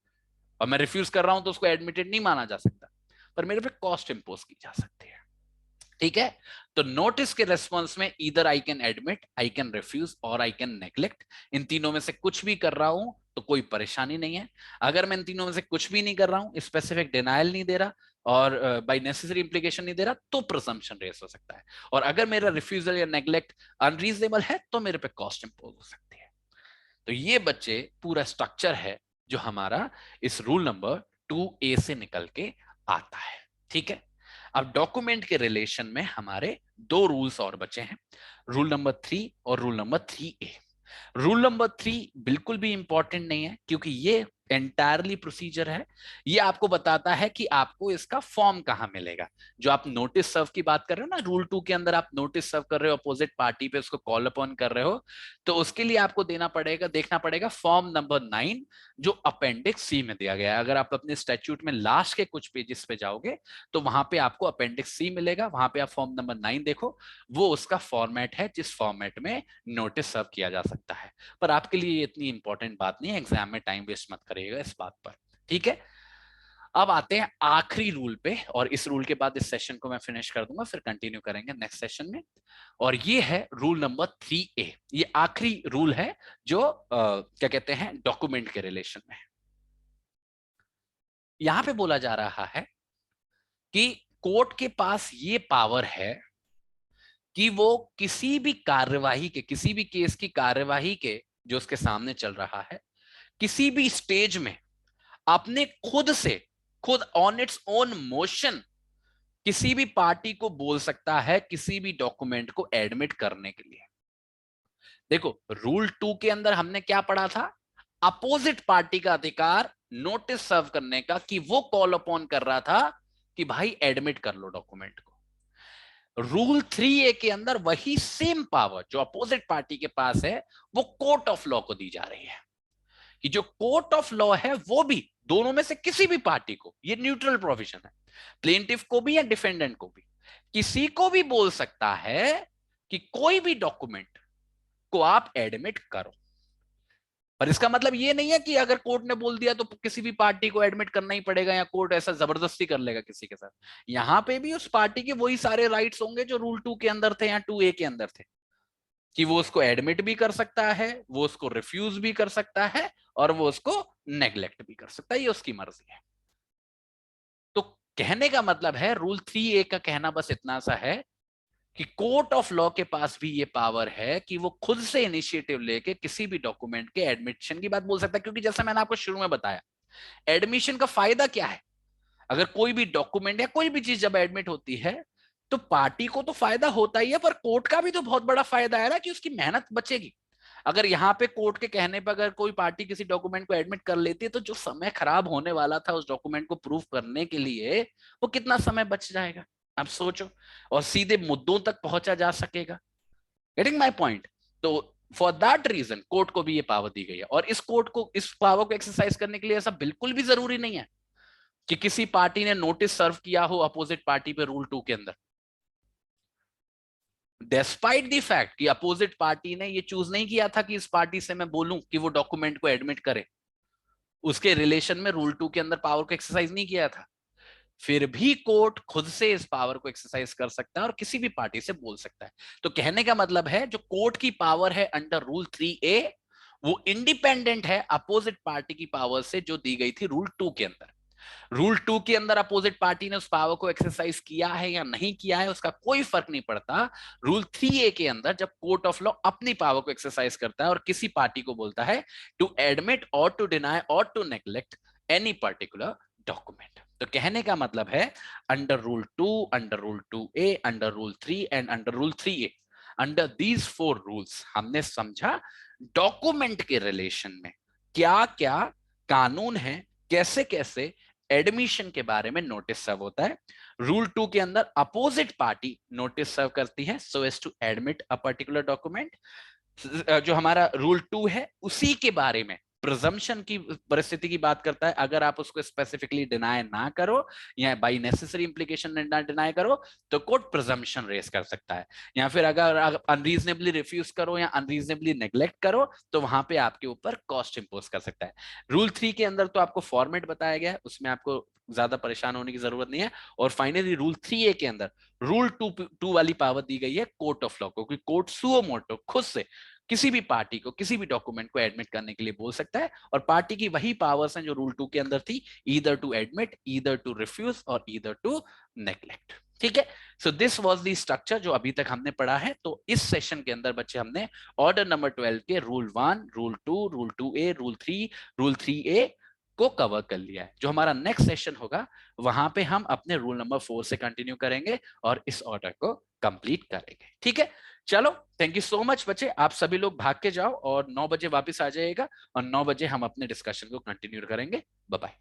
और मैं रिफ्यूज कर रहा हूं तो उसको एडमिटेड नहीं माना जा सकता, पर मेरे पे कॉस्ट इंपोज की जा सकती है। ठीक है। तो नोटिस के रेस्पॉन्स में इधर I can admit, I can refuse और आई कैन नेग्लेक्ट। इन तीनों में से कुछ भी कर रहा हूं तो कोई परेशानी नहीं है। अगर मैं इन तीनों में से कुछ भी नहीं कर रहा हूं, स्पेसिफिक डिनायल नहीं दे रहा और बाय नेसेसरी इंप्लीकेशन नहीं दे रहा, तो प्रिजम्पशन रेस हो सकता है। और अगर मेरा रिफ्यूजल या नेग्लेक्ट अनरीजनेबल है तो मेरे पे कॉस्ट इंपोज हो सकती है। तो ये बच्चे पूरा स्ट्रक्चर है जो हमारा इस रूल नंबर 2A से निकल के आता है। ठीक है। अब डॉक्यूमेंट के रिलेशन में हमारे दो रूल्स और बचे हैं, रूल नंबर 3 और rule number 3A। Rule number 3 बिल्कुल भी इंपॉर्टेंट नहीं है, क्योंकि ये एंटायरली प्रोसीजर है। ये आपको बताता है कि आपको इसका फॉर्म कहां मिलेगा। जो आप नोटिस सर्व की बात कर रहे हो ना, रूल 2 के अंदर आप नोटिस सर्व कर रहे हो अपोजिट पार्टी पे, उसको कॉल अपॉन कर रहे हो, तो उसके लिए आपको देखना पड़ेगा फॉर्म नंबर 9 जो अपेंडिक्स सी में दिया गया है। अगर आप अपने स्टैट्यूट में लास्ट के कुछ पेजेस पे जाओगे तो वहां पे आपको अपेंडिक्स सी मिलेगा, वहां पे आप फॉर्म नंबर 9 देखो, वो उसका फॉर्मेट है जिस फॉर्मेट में नोटिस सर्व किया जा सकता है। पर आपके लिए इतनी इंपॉर्टेंट बात नहीं है, एग्जाम में टाइम वेस्ट मत करिएगा इस बात पर। ठीक है। अब आते हैं आखिरी रूल पे, और इस रूल के बाद इस सेशन को मैं फिनिश कर दूंगा, फिर कंटिन्यू करेंगे नेक्स्ट सेशन में। और ये है रूल नंबर 3A। ये आखिरी रूल है जो क्या कहते हैं डॉक्यूमेंट के रिलेशन में। यहां पे बोला जा रहा है कि कोर्ट के पास ये पावर है कि वो किसी भी कार्यवाही के, किसी भी केस की कार्यवाही के जो उसके सामने चल रहा है, किसी भी स्टेज में अपने खुद से, खुद ऑन इट्स ओन मोशन किसी भी पार्टी को बोल सकता है किसी भी डॉक्यूमेंट को एडमिट करने के लिए। देखो रूल 2 के अंदर हमने क्या पढ़ा था, अपोजिट पार्टी का अधिकार नोटिस सर्व करने का, कि वो कॉल अपॉन कर रहा था कि भाई एडमिट कर लो डॉक्यूमेंट को। रूल 3A के अंदर वही सेम पावर जो अपोजिट पार्टी के पास है वो कोर्ट ऑफ लॉ को दी जा रही है, कि जो कोर्ट ऑफ लॉ है वो भी दोनों में से किसी भी पार्टी को, ये न्यूट्रल प्रोविजन है, प्लेंटिफ को भी या डिफेंडेंट को भी, किसी को भी बोल सकता है कि कोई भी डॉक्यूमेंट को आप एडमिट करो। पर इसका मतलब ये नहीं है कि अगर कोर्ट ने बोल दिया तो किसी भी पार्टी को एडमिट करना ही पड़ेगा, या कोर्ट ऐसा जबरदस्ती कर लेगा किसी के साथ। यहां पे भी उस पार्टी के वही सारे राइट्स होंगे जो रूल 2 के अंदर थे या 2A के अंदर थे, कि वो उसको एडमिट भी कर सकता है, वो उसको रिफ्यूज भी कर सकता है, और वो उसको नेग्लेक्ट भी कर सकता है, ये उसकी मर्जी है। तो कहने का मतलब है रूल 3A का कहना बस इतना सा है कि कोर्ट ऑफ लॉ के पास भी ये पावर है कि वो खुद से इनिशिएटिव लेके किसी भी डॉक्यूमेंट के एडमिशन की बात बोल सकता है। क्योंकि जैसा मैंने आपको शुरू में बताया, एडमिशन का फायदा क्या है, अगर कोई भी डॉक्यूमेंट या कोई भी चीज जब एडमिट होती है तो पार्टी को तो फायदा होता ही है, पर कोर्ट का भी तो बहुत बड़ा फायदा है ना कि उसकी मेहनत बचेगी। अगर यहाँ पे कोर्ट के कहने पर अगर कोई पार्टी किसी डॉक्यूमेंट को एडमिट कर लेती है तो जो समय खराब होने वाला था उस डॉक्यूमेंट को प्रूव करने के लिए, वो कितना समय बच जाएगा आप सोचो, और सीधे मुद्दों तक पहुंचा जा सकेगा। Getting my point. तो फॉर दैट रीजन कोर्ट को भी ये पावर दी गई है, और इस कोर्ट को, इस पावर को एक्सरसाइज करने के लिए ऐसा बिल्कुल भी जरूरी नहीं है कि किसी पार्टी ने नोटिस सर्व किया हो अपोजिट पार्टी पे रूल 2 के अंदर। डेस्पाइट द फैक्ट कि अपोजिट पार्टी ने ये चूज नहीं किया था कि इस पार्टी से मैं बोलूं कि वो डॉक्यूमेंट को एडमिट करे, उसके रिलेशन में रूल 2 के अंदर पावर को एक्सरसाइज नहीं किया था, फिर भी कोर्ट खुद से इस पावर को एक्सरसाइज कर सकता है और किसी भी पार्टी से बोल सकता है। तो कहने का मतलब है जो कोर्ट की पावर है अंडर रूल 3A, वो इंडिपेंडेंट है अपोजिट पार्टी की पावर से जो दी गई थी रूल 2 के अंदर। रूल 2 के अंदर अपोजिट पार्टी ने उस पावर को एक्सरसाइज किया है या नहीं किया है उसका कोई फर्क नहीं पड़ता। रूल 3A के अंदर जब कोर्ट ऑफ लॉ अपनी पावर को एक्सरसाइज करता है और किसी पार्टी को बोलता है टू एडमिट और टू डिनाई और to neglect any particular document, तो कहने का मतलब है under rule 2, under rule 2A, under rule 3 and under rule 3A, under these 4 rules हमने समझा डॉक्यूमेंट के रिलेशन में क्या क्या कानून है, कैसे कैसे एडमिशन के बारे में नोटिस सर्व होता है। रूल 2 के अंदर अपोजिट पार्टी नोटिस सर्व करती है so as to admit a particular document. जो हमारा रूल 2 है उसी के बारे में प्रिजम्पशन की परिस्थिति की बात करता है, अगर आप उसको स्पेसिफिकली डिनाई ना करो या बाई नेसेसरी इंप्लीकेशन ना डिनाई करो तो कोर्ट प्रिजम्पशन रेस कर सकता है, या फिर अगर आप अनरीजनेबली रिफ्यूज करो या अनरीजनेबली नेग्लेक्ट करो तो वहां पे आपके ऊपर कॉस्ट इंपोज कर सकता है। रूल 3 के अंदर तो आपको फॉर्मेट बताया गया है, उसमें आपको ज्यादा परेशान होने की जरूरत नहीं है। और फाइनली रूल 3A के अंदर रूल 2 वाली पावर दी गई है कोर्ट ऑफ लॉ को, क्योंकि कोर्ट सुओ मोटो खुद से किसी भी पार्टी को किसी भी डॉक्यूमेंट को एडमिट करने के लिए बोल सकता है, और पार्टी की वही पावर्स हैं जो रूल 2 के अंदर थी, either to admit, either to refuse और ईदर टू नेग्लेक्ट। ठीक है, so this was the structure जो अभी तक हमने पढ़ा है। तो इस सेशन के अंदर बच्चे हमने ऑर्डर नंबर 12 के rule 1, rule 2, rule 2A, rule 3, rule 3A को कवर कर लिया है। जो हमारा नेक्स्ट सेशन होगा वहां पे हम अपने रूल नंबर 4 से कंटिन्यू करेंगे और इस ऑर्डर को कंप्लीट करेंगे। ठीक है, चलो थैंक यू सो मच बच्चे, आप सभी लोग भाग के जाओ और 9 बजे वापस आ जाइएगा और 9 बजे हम अपने डिस्कशन को कंटिन्यू करेंगे। Bye bye.